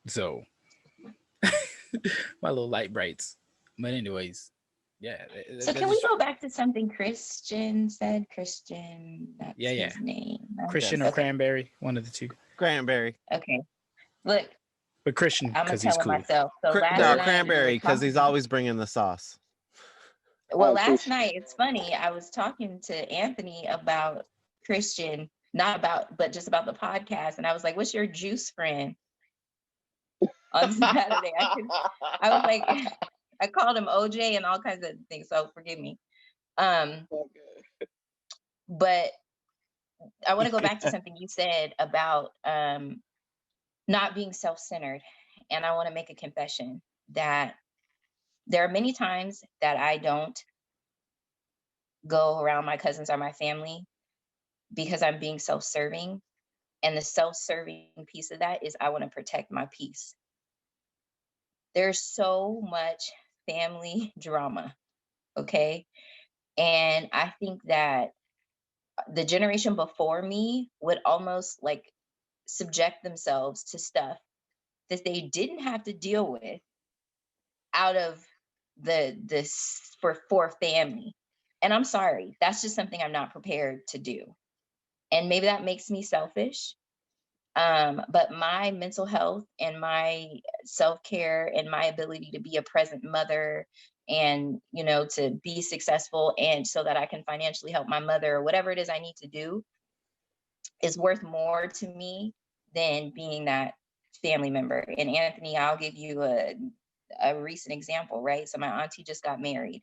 So my little light brights. But anyways, yeah. So can we go back to something Christian said? Christian, that's his name. Christian or Cranberry, one of the two. Cranberry. Okay. Look, but Christian, I'm because he's cool. Myself. So Cranberry, because he's always bringing the sauce. Well, last night, it's funny, I was talking to Anthony about Christian, not about, but just about the podcast. And I was like, what's your juice friend? On Saturday. I was like, I called him OJ and all kinds of things, so forgive me. But I want to go back to something you said about not being self-centered. And I want to make a confession that there are many times that I don't go around my cousins or my family because I'm being self-serving. And the self-serving piece of that is I want to protect my peace. There's so much family drama, okay? And I think that the generation before me would almost like subject themselves to stuff that they didn't have to deal with out of this for family. And I'm sorry, that's just something I'm not prepared to do. And maybe that makes me selfish. But my mental health and my self-care and my ability to be a present mother and, to be successful and so that I can financially help my mother or whatever it is I need to do is worth more to me than being that family member. And Anthony, I'll give you a recent example, right? So my auntie just got married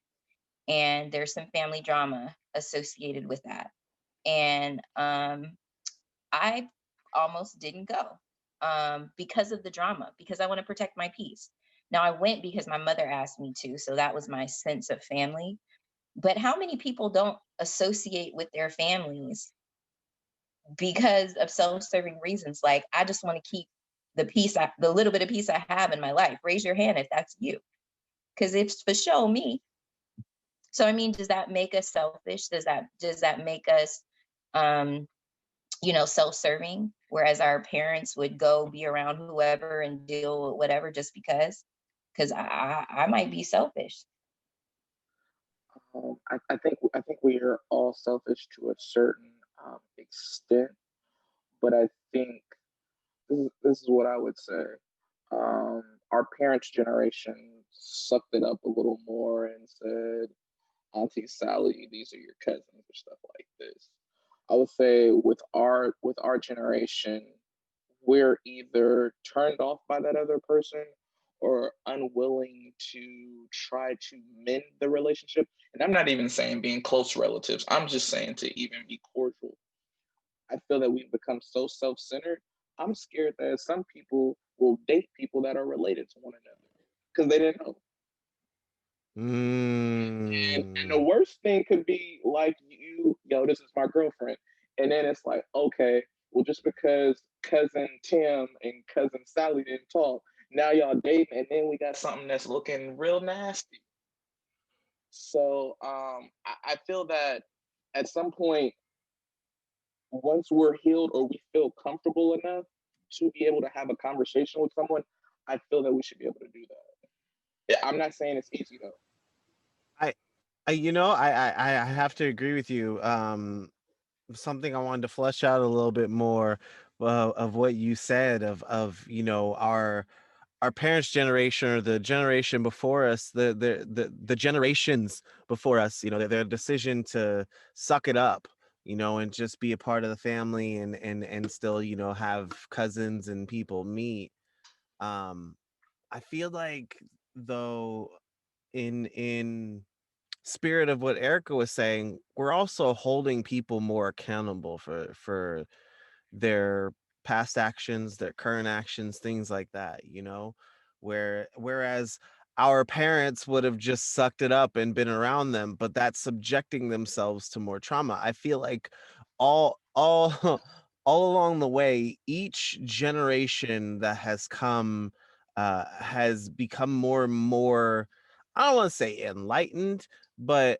and there's some family drama associated with that. And I almost didn't go because of the drama, because I want to protect my peace. Now I went because my mother asked me to, so that was my sense of family. But how many people don't associate with their families because of self-serving reasons? Like, I just want to keep the little bit of peace I have in my life. Raise your hand if that's you, because it's for sure me. So I mean, does that make us selfish? Does that make us self-serving, whereas our parents would go be around whoever and deal with whatever just because I might be selfish. I think we are all selfish to a certain extent, but I think this is what I would say. Um, our parents' generation sucked it up a little more and said, Auntie Sally, these are your cousins or stuff like this. I would say with our generation, we're either turned off by that other person or unwilling to try to mend the relationship. And I'm not even saying being close relatives. I'm just saying to even be cordial. I feel that we've become so self-centered. I'm scared that some people will date people that are related to one another because they didn't know. And the Mm. worst thing could be like you, yo, this is my girlfriend. And then it's like, okay, well, just because cousin Tim and cousin Sally didn't talk, now y'all dating, and then we got something that's looking real nasty. So I feel that at some point, once we're healed or we feel comfortable enough to be able to have a conversation with someone, I feel that we should be able to do that. Yeah, I'm not saying it's easy though. I, I have to agree with you. Something I wanted to flesh out a little bit more of what you said of our parents' generation or the generation before us, the generations before us, their decision to suck it up, and just be a part of the family and still, have cousins and people meet. Um, I feel like though in spirit of what Erica was saying, we're also holding people more accountable for their past actions, their current actions, things like that, whereas our parents would have just sucked it up and been around them, but that's subjecting themselves to more trauma. I feel like all all along the way, each generation that has come has become more and more, I don't want to say enlightened, but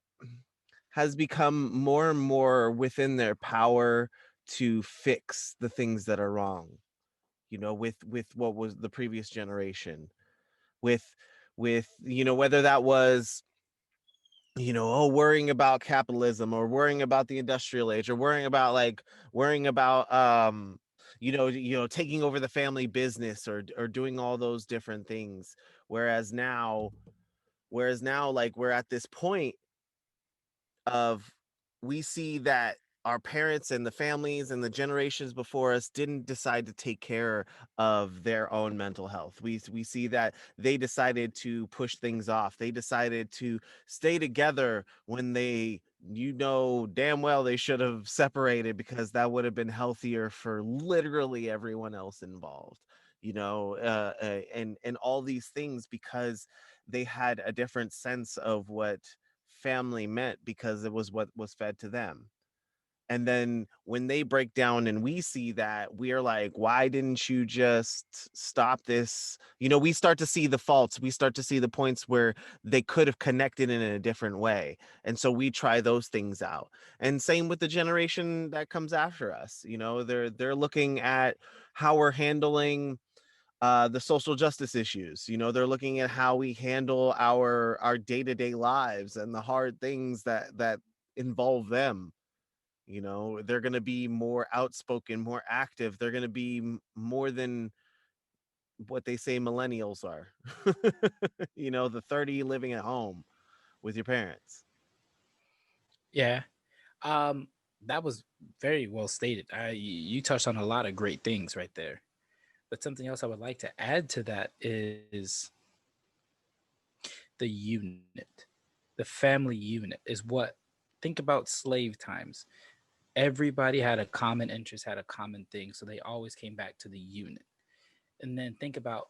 has become more and more within their power to fix the things that are wrong, with what was the previous generation, with whether that was, worrying about capitalism or worrying about the industrial age or worrying about taking over the family business or doing all those different things. Whereas now like we're at this point of, we see that our parents and the families and the generations before us didn't decide to take care of their own mental health. We see that they decided to push things off. They decided to stay together when damn well they should have separated, because that would have been healthier for literally everyone else involved. And all these things, because they had a different sense of what family meant, because it was what was fed to them. And then when they break down and we see that, we're like, why didn't you just stop this? We start to see the faults. We start to see the points where they could have connected in a different way. And so we try those things out. And same with the generation that comes after us. They're looking at how we're handling the social justice issues. They're looking at how we handle our day-to-day lives and the hard things that involve them. They're going to be more outspoken, more active. They're going to be more than what they say millennials are. The 30 living at home with your parents. Yeah. Um, that was very well stated. You touched on a lot of great things right there. But something else I would like to add to that is the unit. The family unit is what, think about slave times. Everybody had a common interest, had a common thing. So they always came back to the unit. And then think about,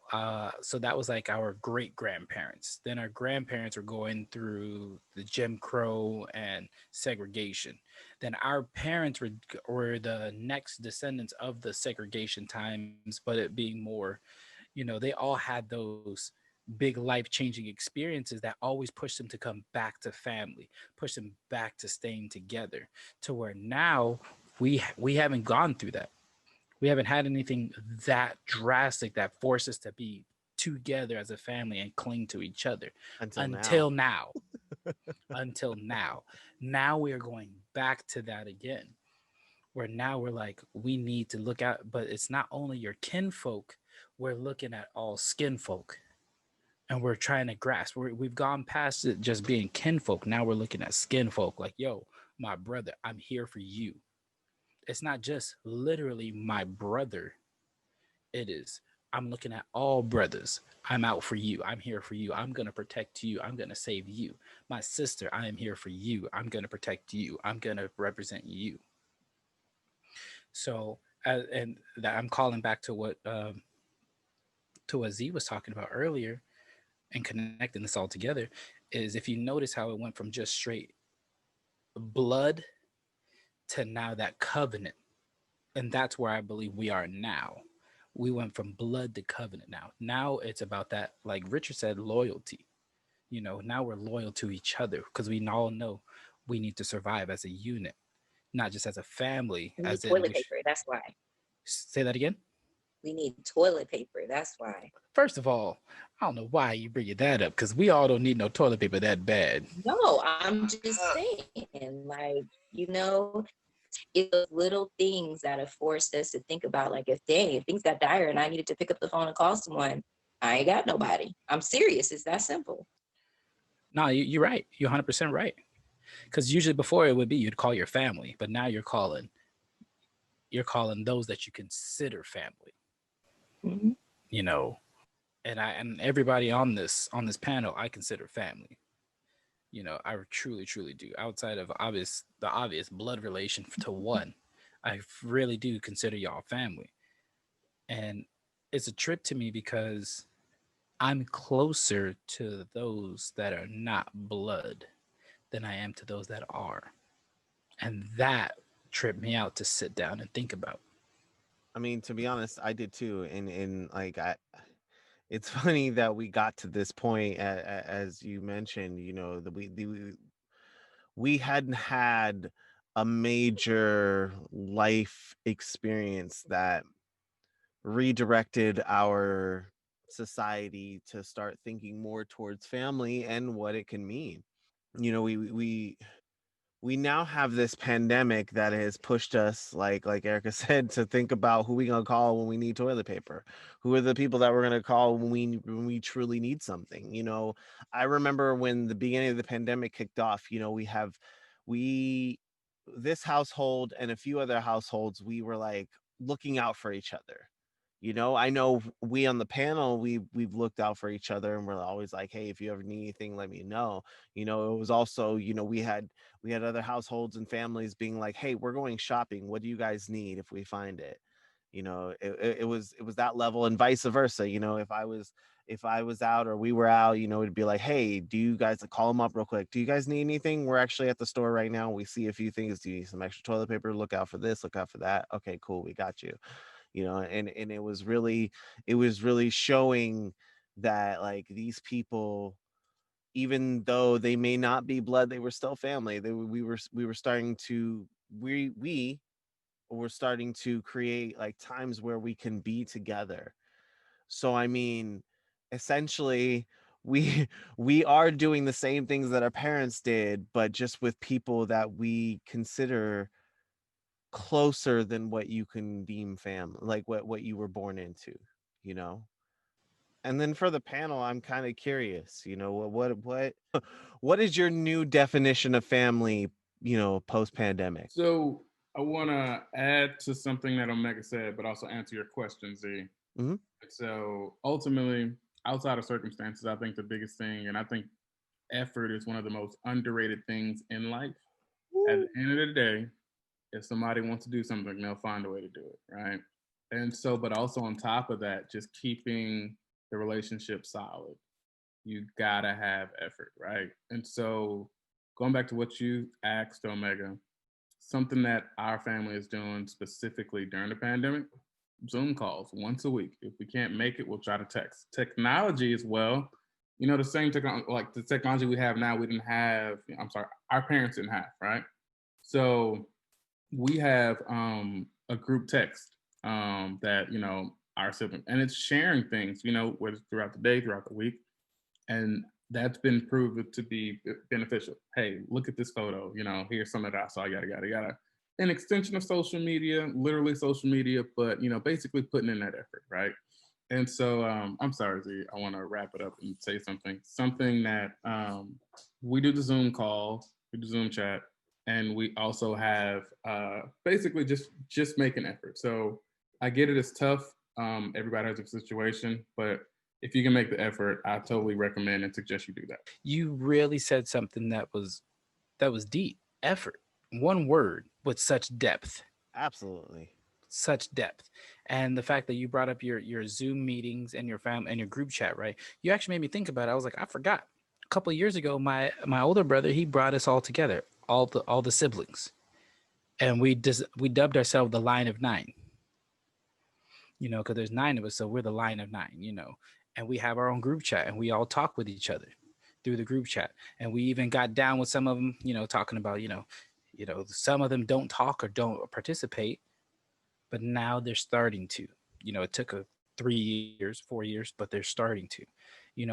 so that was like our great grandparents. Then our grandparents were going through the Jim Crow and segregation. Then our parents were the next descendants of the segregation times, but it being more, they all had those big life changing experiences that always pushed them to come back to family, push them back to staying together, to where now we haven't gone through that. We haven't had anything that drastic that forced us to be together as a family and cling to each other Until now. until now. Until now. Now we are going back to that again. where now we're like, we need to look at, but it's not only your kinfolk, we're looking at all skin folk. And we're trying to grasp. We've gone past it just being kinfolk. Now we're looking at skin folk. Like, yo, my brother, I'm here for you. It's not just literally my brother. It is, I'm looking at all brothers. I'm out for you. I'm here for you. I'm going to protect you. I'm going to save you. My sister, I am here for you. I'm going to protect you. I'm going to represent you. So, and that I'm calling back to what Z was talking about earlier and connecting this all together, is if you notice how it went from just straight blood to now that covenant. And that's where I believe we are now. We went from blood to covenant now. Now it's about that, like Richard said, loyalty. You know, now we're loyal to each other because we all know we need to survive as a unit, not just as a family. We need As in, toilet paper. That's why. Say that again. We need toilet paper. That's why. First of all, I don't know why you bringing that up because we all don't need no toilet paper that bad. No, I'm just saying, like, you know, it's those little things that have forced us to think about, like, if things got dire and I needed to pick up the phone and call someone, I ain't got nobody. I'm serious. It's that simple. No, you're right. You're 100% right. Because usually before it would be you'd call your family, but now you're calling those that you consider family. Mm-hmm. You know, and everybody on this panel I consider family. You know, I truly do. Outside of the obvious blood relation to one, I really do consider y'all family. And it's a trip to me because I'm closer to those that are not blood than I am to those that are. And that tripped me out to sit down and think about. I mean, to be honest, I did too. And like, it's funny that we got to this point, as you mentioned. You know, that we hadn't had a major life experience that redirected our society to start thinking more towards family and what it can mean. You know, we now have this pandemic that has pushed us, like Erica said, to think about who we gonna call when we need toilet paper. Who are the people that we're gonna call when we truly need something? You know, I remember when the beginning of the pandemic kicked off. You know, we this household and a few other households, we were like looking out for each other. You know, I know we on the panel, we've looked out for each other, and we're always like, hey, if you ever need anything, let me know. You know, it was also, you know, we had other households and families being like, hey, we're going shopping, what do you guys need if we find it? You know, it was that level, and vice versa. You know, if I was out or we were out, you know, it'd be like, hey, do you guys, call them up real quick, do you guys need anything? We're actually at the store right now, we see a few things, do you need some extra toilet paper? Look out for this, look out for that. Okay, cool, we got you. You know, and it was really showing that, like, these people, even though they may not be blood, they were still family. We were starting to we were starting to create like times where we can be together. So I mean, essentially, we we are doing the same things that our parents did, but just with people that we consider closer than what you can deem family, like what you were born into, you know. And then for the panel, I'm kind of curious, you know, what is your new definition of family, you know, post pandemic? So I want to add to something that Omega said, but also answer your question, Z. Hmm. So ultimately, outside of circumstances, I think the biggest thing, and I think effort is one of the most underrated things in life. At the end of the day, if somebody wants to do something, they'll find a way to do it, right? And so, but also on top of that, just keeping the relationship solid. You gotta have effort, right? And so, going back to what you asked, Omega, something that our family is doing specifically during the pandemic: Zoom calls once a week. If we can't make it, we'll try to text. Technology as well. You know, the same technology, like the technology we have now, we didn't have. I'm sorry, our parents didn't have, right? So we have a group text that our sibling, and it's sharing things, whether throughout the day, throughout the week, and that's been proven to be beneficial. Hey, look at this photo. Here's some of that I saw. Yada yada yada. an extension of social media, literally social media, but basically putting in that effort, right? And so I'm sorry, Z, I want to wrap it up and say something that we do the Zoom call, we do Zoom chat, and we also have basically just make an effort. So I get it, it's tough. Everybody has a situation, but if you can make the effort, I totally recommend and suggest you do that. You really said something that was deep. Effort. One word with such depth. Absolutely. Such depth. And the fact that you brought up your Zoom meetings and your family and your group chat, right? You actually made me think about it. I was like, I forgot. A couple of years ago, my older brother, he brought us all together, all the siblings. And we dubbed ourselves the Line of Nine. Because there's 9 of us, so we're the Line of 9, and we have our own group chat and we all talk with each other through the group chat. And we even got down with some of them, talking about, some of them don't talk or don't participate, but now they're starting to. It took 3 years, 4 years, but they're starting to.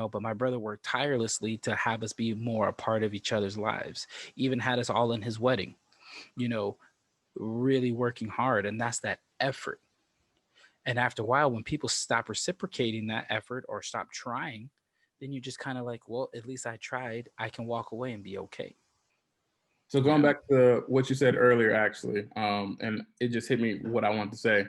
But my brother worked tirelessly to have us be more a part of each other's lives. Even had us all in his wedding, really working hard, and that's that effort. And after a while, when people stop reciprocating that effort or stop trying, then you just kind of like, well, at least I tried. I can walk away and be okay. So going back to what you said earlier, actually, and it just hit me what I want to say.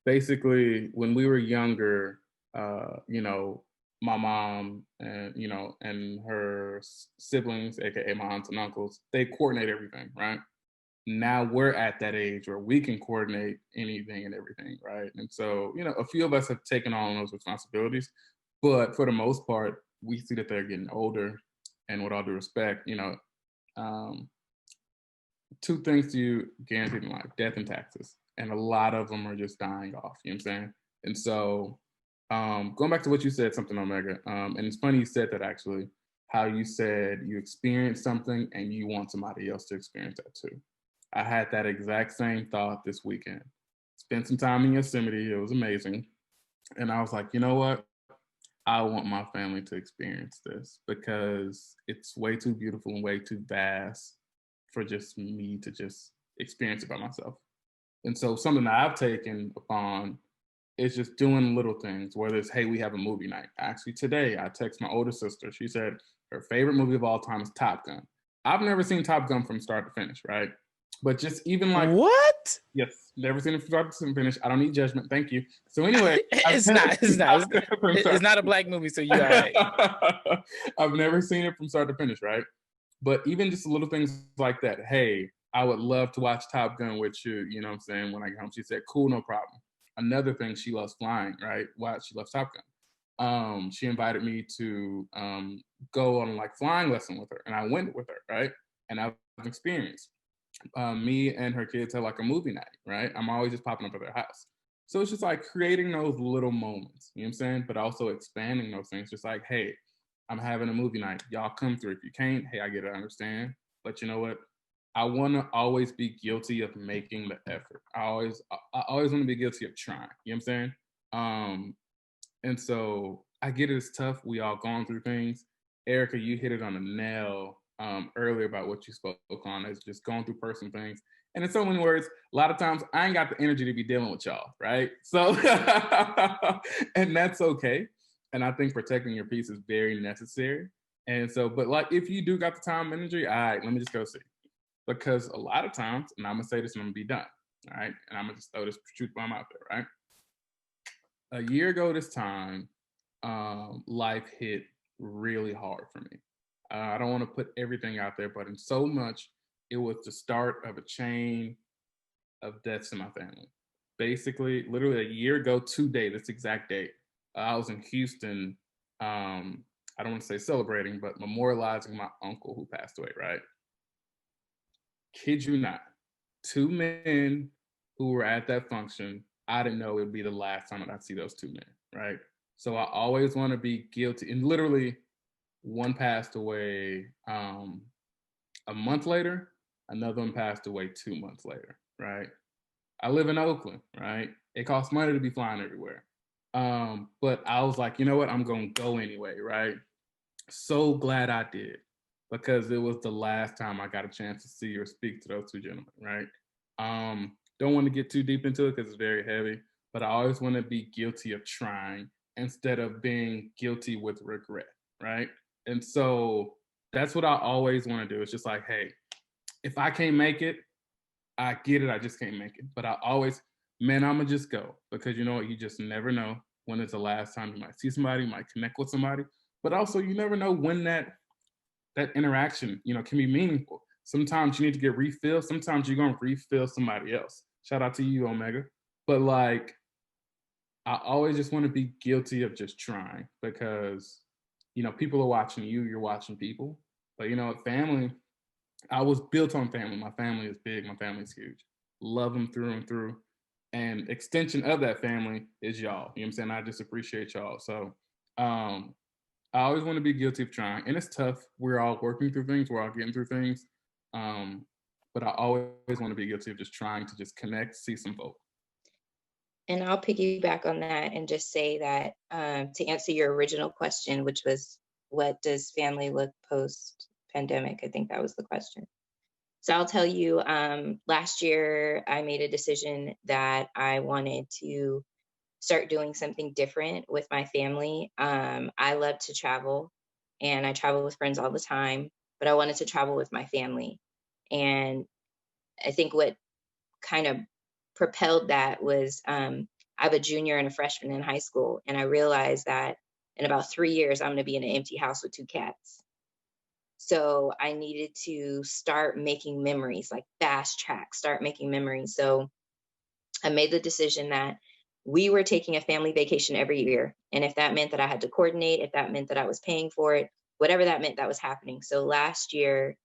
Basically, when we were younger, my mom and her siblings, aka my aunts and uncles, they coordinate everything, right? Now we're at that age where we can coordinate anything and everything, right? And so, a few of us have taken on those responsibilities, but for the most part, we see that they're getting older. And with all due respect, 2 things to you guaranteed in life: death and taxes. And a lot of them are just dying off, you know what I'm saying? And so going back to what you said, something, Omega, and it's funny you said that, actually, how you said you experienced something and you want somebody else to experience that too. I had that exact same thought this weekend. Spent some time in Yosemite. It was amazing. And I was like, you know what? I want my family to experience this because it's way too beautiful and way too vast for just me to just experience it by myself. And so something that I've taken upon is just doing little things, whether it's, hey, we have a movie night. Actually, today I text my older sister. She said her favorite movie of all time is Top Gun. I've never seen Top Gun from start to finish, right? But just even like, what? Yes, never seen it from start to finish. I don't need judgment. Thank you. So anyway, it's not a black movie, so you're all right. I've never seen it from start to finish, right? But even just little things like that. Hey, I would love to watch Top Gun with you. You know what I'm saying? When I get home, she said, cool, no problem. Another thing, she loves flying, right? Why? She loves Top Gun. She invited me to go on like flying lesson with her, and I went with her, right? And I've experienced. Me and her kids had like a movie night, right? I'm always just popping up at their house. So it's just like creating those little moments, you know what I'm saying? But also expanding those things, just like, hey, I'm having a movie night. Y'all come through. If you can't, hey, I get it, I understand. But you know what? I want to always be guilty of making the effort. I always want to be guilty of trying, you know what I'm saying? And so I get it, it's tough. We all gone through things. Erica, you hit it on the nail earlier about what you spoke on, is just going through personal things. And in so many words, a lot of times I ain't got the energy to be dealing with y'all, right? So, and that's okay. And I think protecting your peace is very necessary. And so, but like, if you do got the time and energy, all right, let me just go see. Because a lot of times, and I'm gonna say this and I'm gonna be done, all right? And I'm gonna just throw this truth bomb out there, right? A year ago this time, life hit really hard for me. I don't want to put everything out there, but in so much, it was the start of a chain of deaths in my family. Basically, literally a year ago today, this exact date, I was in Houston. I don't want to say celebrating, but memorializing my uncle who passed away, right? Kid you not, 2 men who were at that function, I didn't know it would be the last time that I'd see those 2 men, right? So I always want to be guilty. And literally, one passed away a month later, another one passed away 2 months later, right? I live in Oakland, right? It costs money to be flying everywhere. But I was like, you know what? I'm going to go anyway, right? So glad I did. because it was the last time I got a chance to see or speak to those two gentlemen, right? Don't want to get too deep into it because it's very heavy, but I always want to be guilty of trying instead of being guilty with regret, right? And so that's what I always want to do. It's just like, hey, if I can't make it, I get it. I just can't make it. But I always, man, I'm going to just go because you know what? You just never know when it's the last time you might see somebody, you might connect with somebody. But also, you never know when that interaction, you know, can be meaningful. Sometimes you need to get refilled. Sometimes you're going to refill somebody else. Shout out to you, Omega. But like, I always just want to be guilty of just trying because, you know, people are watching you, you're watching people. But, you know, family, I was built on family. My family is big. My family is huge. Love them through and through. And extension of that family is y'all. You know what I'm saying? I just appreciate y'all. So I always want to be guilty of trying. And it's tough. We're all working through things. We're all getting through things. But I always want to be guilty of just trying to just connect, see some folk. And I'll piggyback on that and just say that to answer your original question, which was, what does family look post pandemic? I think that was the question. So I'll tell you, last year I made a decision that I wanted to start doing something different with my family. I love to travel and I travel with friends all the time, but I wanted to travel with my family. And I think what kind of propelled that was I have a junior and a freshman in high school. And I realized that in about 3 years, I'm going to be in an empty house with 2 cats. So I needed to start making memories, like fast track, start making memories. So I made the decision that we were taking a family vacation every year. And if that meant that I had to coordinate, if that meant that I was paying for it, whatever that meant, that was happening. So last year,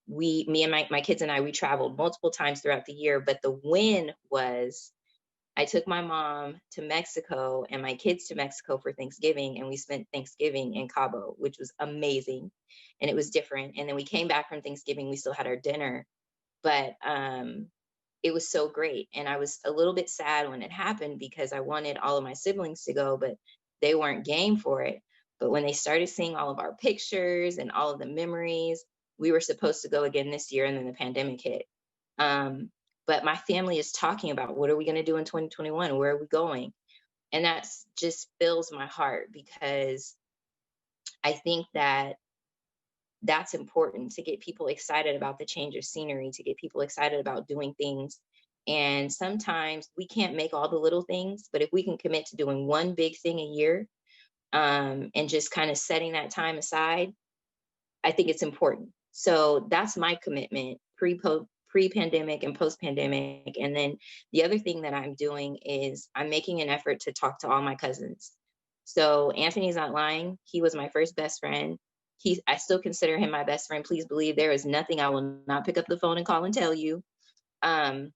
me and my kids and I, we traveled multiple times throughout the year, but the win was I took my mom to Mexico and my kids to Mexico for Thanksgiving, and we spent Thanksgiving in Cabo, which was amazing, and it was different. And then we came back from Thanksgiving, we still had our dinner, but it was so great. And I was a little bit sad when it happened because I wanted all of my siblings to go, but they weren't game for it. But when they started seeing all of our pictures and all of the memories, we were supposed to go again this year, and then the pandemic hit. But my family is talking about, what are we going to do in 2021? Where are we going? And that just fills my heart because I think that that's important, to get people excited about the change of scenery, to get people excited about doing things. And sometimes we can't make all the little things, but if we can commit to doing one big thing a year, and just kind of setting that time aside, I think it's important. So that's my commitment pre-pandemic and post-pandemic. And then the other thing that I'm doing is I'm making an effort to talk to all my cousins. So Anthony's not lying. He was my first best friend. I still consider him my best friend. Please believe there is nothing I will not pick up the phone and call and tell you. And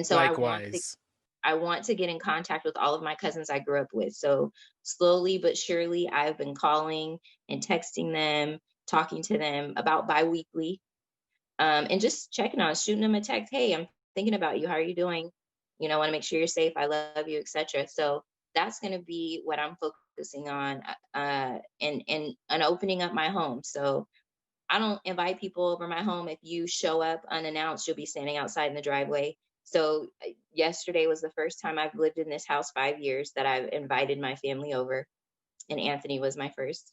so Likewise. I want to get in contact with all of my cousins I grew up with. So slowly but surely, I've been calling and texting them, talking to them about biweekly, and just checking on, shooting them a text. Hey, I'm thinking about you. How are you doing? You know, I want to make sure you're safe. I love you, etc. So that's going to be what I'm focusing on, and opening up my home. So I don't invite people over my home. If you show up unannounced, you'll be standing outside in the driveway. So yesterday was the first time I've lived in this house 5 years that I've invited my family over. And Anthony was my first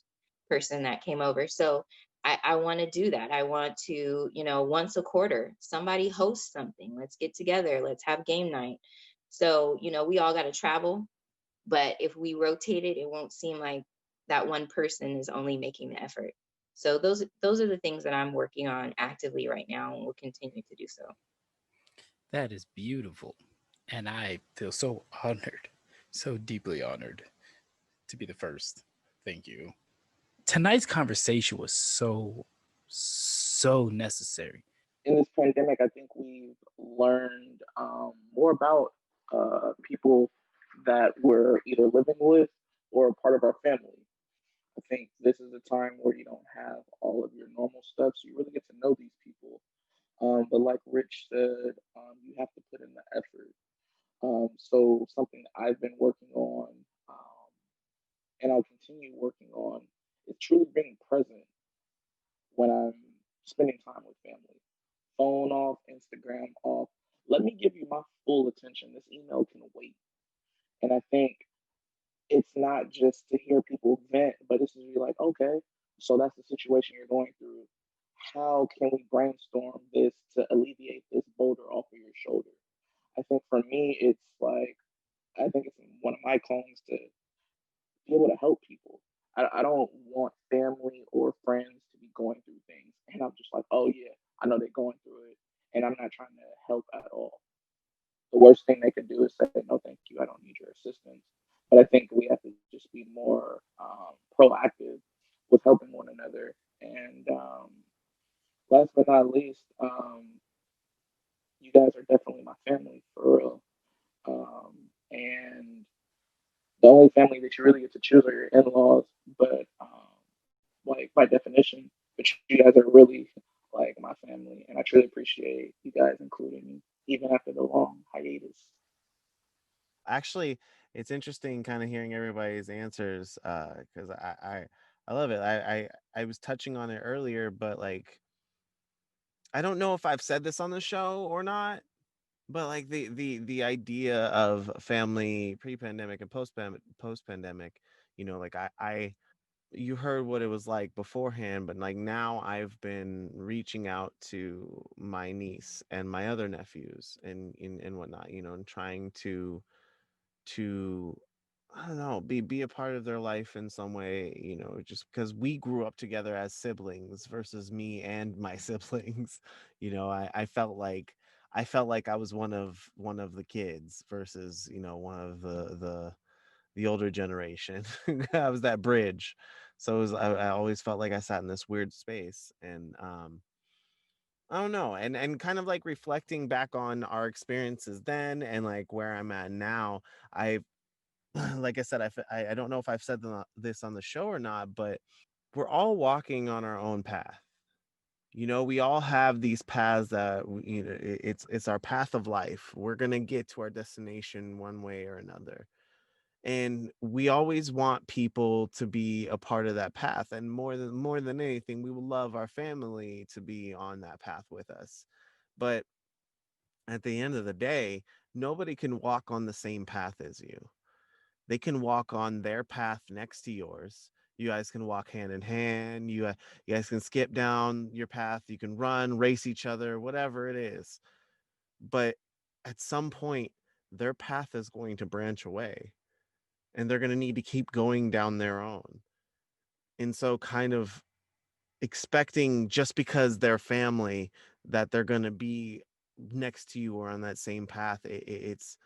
person that came over. So I want to do that. I want to, once a quarter, somebody host something. Let's get together. Let's have game night. So, we all got to travel. But if we rotate it, it won't seem like that one person is only making the effort. So those are the things that I'm working on actively right now, and will continue to do so. That is beautiful. And I feel so honored, so deeply honored to be the first. Thank you. Tonight's conversation was so necessary. In this pandemic, I think we've learned more about people that we're either living with or a part of our family. I think this is a time where you don't have all of your normal stuff, so you really get to know these people. But like Rich said, you have to put in the effort. So something I've been working on, and I'll continue working on, is truly being present when I'm spending time with family. Phone off, Instagram off. Let me give you my full attention. This email can wait. And I think it's not just to hear people vent, but it's to be like, okay, so that's the situation you're going through. How can we brainstorm this to alleviate this boulder off of your shoulder? I think for me, it's like, I think it's one of my callings to be able to help people. I don't want family or friends to be going through things. And I'm just like, oh, yeah, I know they're going through it. And I'm not trying to help at all. The worst thing they could do is say, no, thank you, I don't need your assistance. But I think we have to just be more proactive with helping one another. And last but not least, you guys are definitely my family for real. And the only family that you really get to choose are your in-laws, but like by definition, but you guys are really like my family, and I truly appreciate you guys including me even after the long hiatus. Actually, it's interesting kind of hearing everybody's answers because I love it. I was touching on it earlier, but like I don't know if I've said this on the show or not, but like the idea of family pre-pandemic and post-pandemic, like you heard what it was like beforehand, but like now I've been reaching out to my niece and my other nephews and whatnot, and trying to I don't know, be a part of their life in some way, just because we grew up together as siblings versus me and my siblings. I felt like I was one of the kids versus, one of the older generation. I was that bridge. So I always felt like I sat in this weird space. And I don't know. And kind of like reflecting back on our experiences then and like where I'm at now, I like I said, I don't know if I've said this on the show or not, but we're all walking on our own path. We all have these paths that it's our path of life. We're gonna get to our destination one way or another, and we always want people to be a part of that path. And more than anything, we would love our family to be on that path with us. But at the end of the day, nobody can walk on the same path as you. They can walk on their path next to yours. You guys can walk hand in hand. You guys can skip down your path. You can run, race each other, whatever it is. But at some point, their path is going to branch away and they're going to need to keep going down their own. And so, kind of expecting just because they're family that they're going to be next to you or on that same path, it's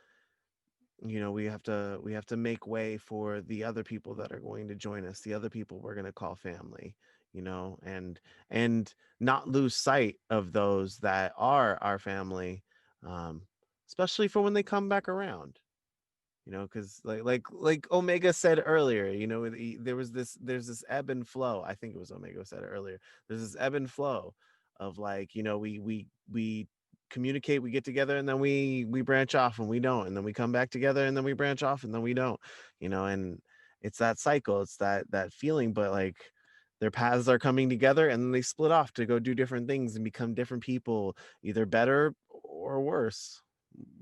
we have to make way for the other people that are going to join us, the other people we're going to call family, and not lose sight of those that are our family, um especially for when they come back around, because like Omega said earlier, there's this ebb and flow. I think it was Omega who said it earlier. There's this ebb and flow of like, we communicate, we get together, and then we branch off and we don't, and then we come back together and then we branch off and then we don't, and it's that cycle, it's that feeling. But like their paths are coming together and then they split off to go do different things and become different people, either better or worse.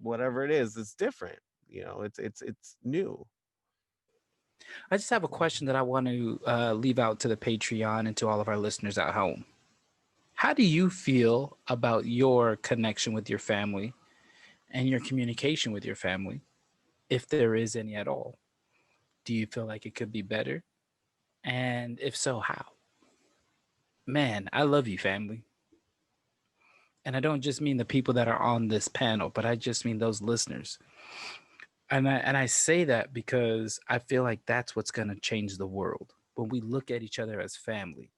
Whatever it is, it's different. It's new. I just have a question that I want to leave out to the Patreon and to all of our listeners at home. How do you feel about your connection with your family and your communication with your family, if there is any at all? Do you feel like it could be better? And if so, how? Man, I love you, family. And I don't just mean the people that are on this panel, but I just mean those listeners. And I say that because I feel like that's what's going to change the world. When we look at each other as family,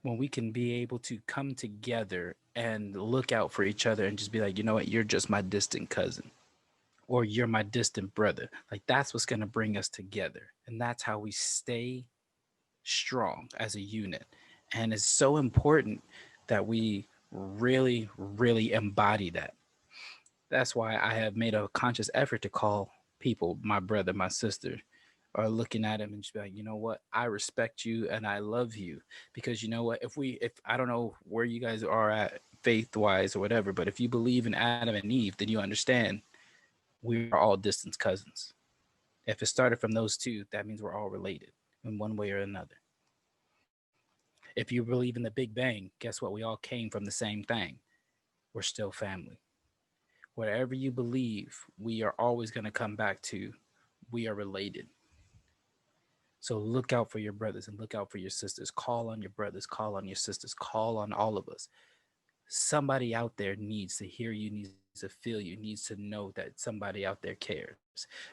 when we can be able to come together and look out for each other and just be like, you know what, you're just my distant cousin or you're my distant brother. Like that's what's going to bring us together. And that's how we stay strong as a unit. And it's so important that we really, really embody that. That's why I have made a conscious effort to call people my brother, my sister. or looking at him and just be like, you know what, I respect you and I love you. Because you know what, if I don't know where you guys are at faith wise or whatever, but if you believe in Adam and Eve, then you understand we are all distant cousins. If it started from those two, that means we're all related in one way or another. If you believe in the Big Bang, guess what? We all came from the same thing. We're still family. Whatever you believe, we are always going to come back to we are related. So look out for your brothers and look out for your sisters. Call on your brothers, call on your sisters, call on all of us. Somebody out there needs to hear you, needs to feel you, needs to know that somebody out there cares.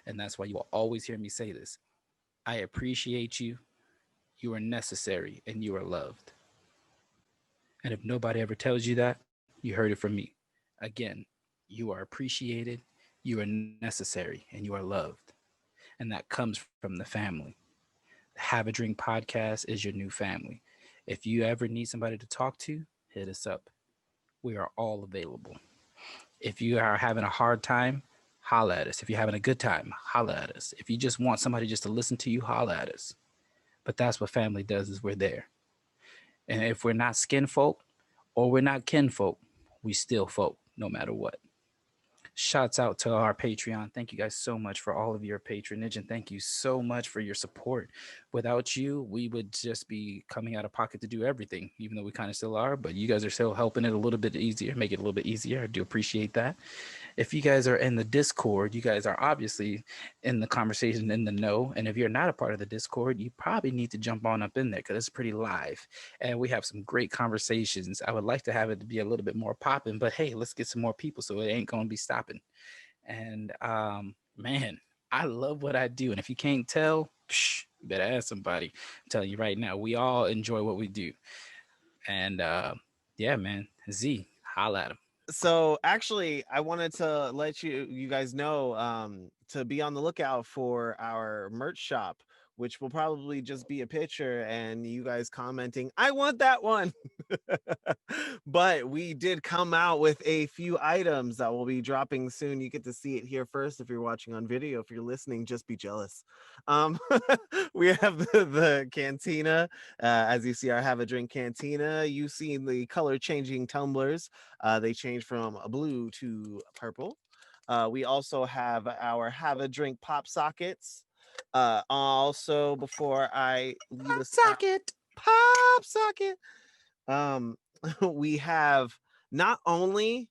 And that's why you will always hear me say this. I appreciate you. You are necessary and you are loved. And if nobody ever tells you that, you heard it from me. Again, you are appreciated, you are necessary, and you are loved. And that comes from the family. Have a Drink podcast is your new family. If you ever need somebody to talk to, hit us up. We are all available. If you are having a hard time, holla at us. If you're having a good time, holla at us. If you just want somebody just to listen to you, holla at us. But that's what family does, is we're there. And if we're not skin folk or we're not kin folk, we still folk no matter what. Shouts out to our Patreon. Thank you guys so much for all of your patronage, and thank you so much for your support. Without you, we would just be coming out of pocket to do everything, even though we kind of still are, but you guys are still helping it a little bit easier, make it a little bit easier. I do appreciate that. If you guys are in the Discord, you guys are obviously in the conversation, in the know. And if you're not a part of the Discord, you probably need to jump on up in there because it's pretty live. And we have some great conversations. I would like to have it to be a little bit more popping, but hey, let's get some more people so it ain't going to be stopping. And man, I love what I do. And if you can't tell, you better ask somebody. I'm telling you right now, we all enjoy what we do. And yeah, man, Z, holla at him. So actually, I wanted to let you guys know to be on the lookout for our merch shop, which will probably just be a picture and you guys commenting, I want that one. But we did come out with a few items that will be dropping soon. You get to see it here first if you're watching on video. If you're listening, just be jealous. We have the cantina. As you see, our Have a Drink cantina. You see the color changing tumblers. They change from blue to purple. We also have our Have a Drink pop sockets. Also, before I leave pop socket, pop socket. We have not only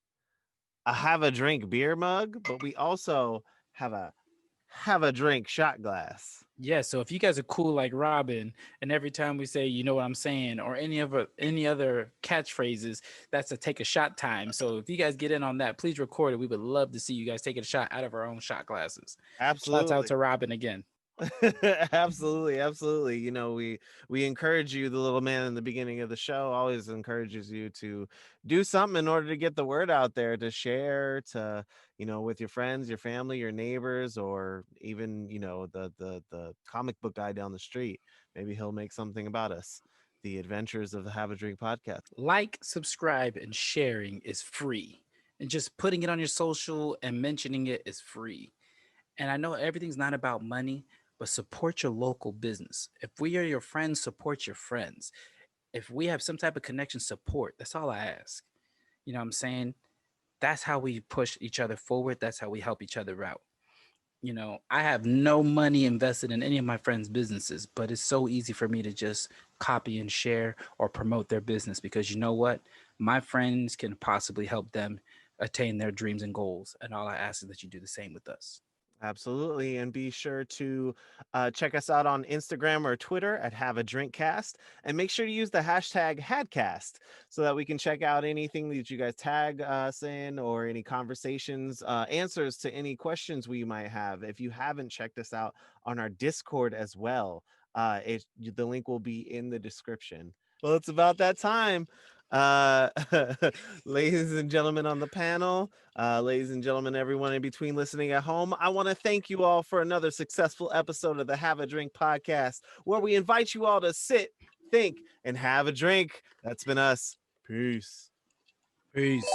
a Have a Drink beer mug, but we also have a drink shot glass. Yeah, so if you guys are cool like Robin, and every time we say, you know what I'm saying, or any other catchphrases, that's a take a shot time. So if you guys get in on that, please record it. We would love to see you guys taking a shot out of our own shot glasses. Absolutely. Shouts out to Robin again. Absolutely. You know, we encourage you, the little man in the beginning of the show always encourages you to do something in order to get the word out there, to share, to, you know, with your friends, your family, your neighbors, or even, you know, the comic book guy down the street. Maybe he'll make something about us. The adventures of the Have a Drink podcast. Like, subscribe, and sharing is free. And just putting it on your social and mentioning it is free. And I know everything's not about money, but support your local business. If we are your friends, support your friends. If we have some type of connection, support. That's all I ask. You know what I'm saying? That's how we push each other forward. That's how we help each other out. You know, I have no money invested in any of my friends' businesses, but it's so easy for me to just copy and share or promote their business because you know what? My friends can possibly help them attain their dreams and goals. And all I ask is that you do the same with us. Absolutely. And be sure to check us out on Instagram or Twitter at HaveADrinkCast. And make sure to use the hashtag HADcast so that we can check out anything that you guys tag us in or any conversations, answers to any questions we might have. If you haven't checked us out on our Discord as well, the link will be in the description. Well, it's about that time. Ladies and gentlemen on the panel, ladies and gentlemen, everyone in between listening at home, I want to thank you all for another successful episode of the Have a Drink podcast, where we invite you all to sit, think, and have a drink. That's been us. Peace. Peace.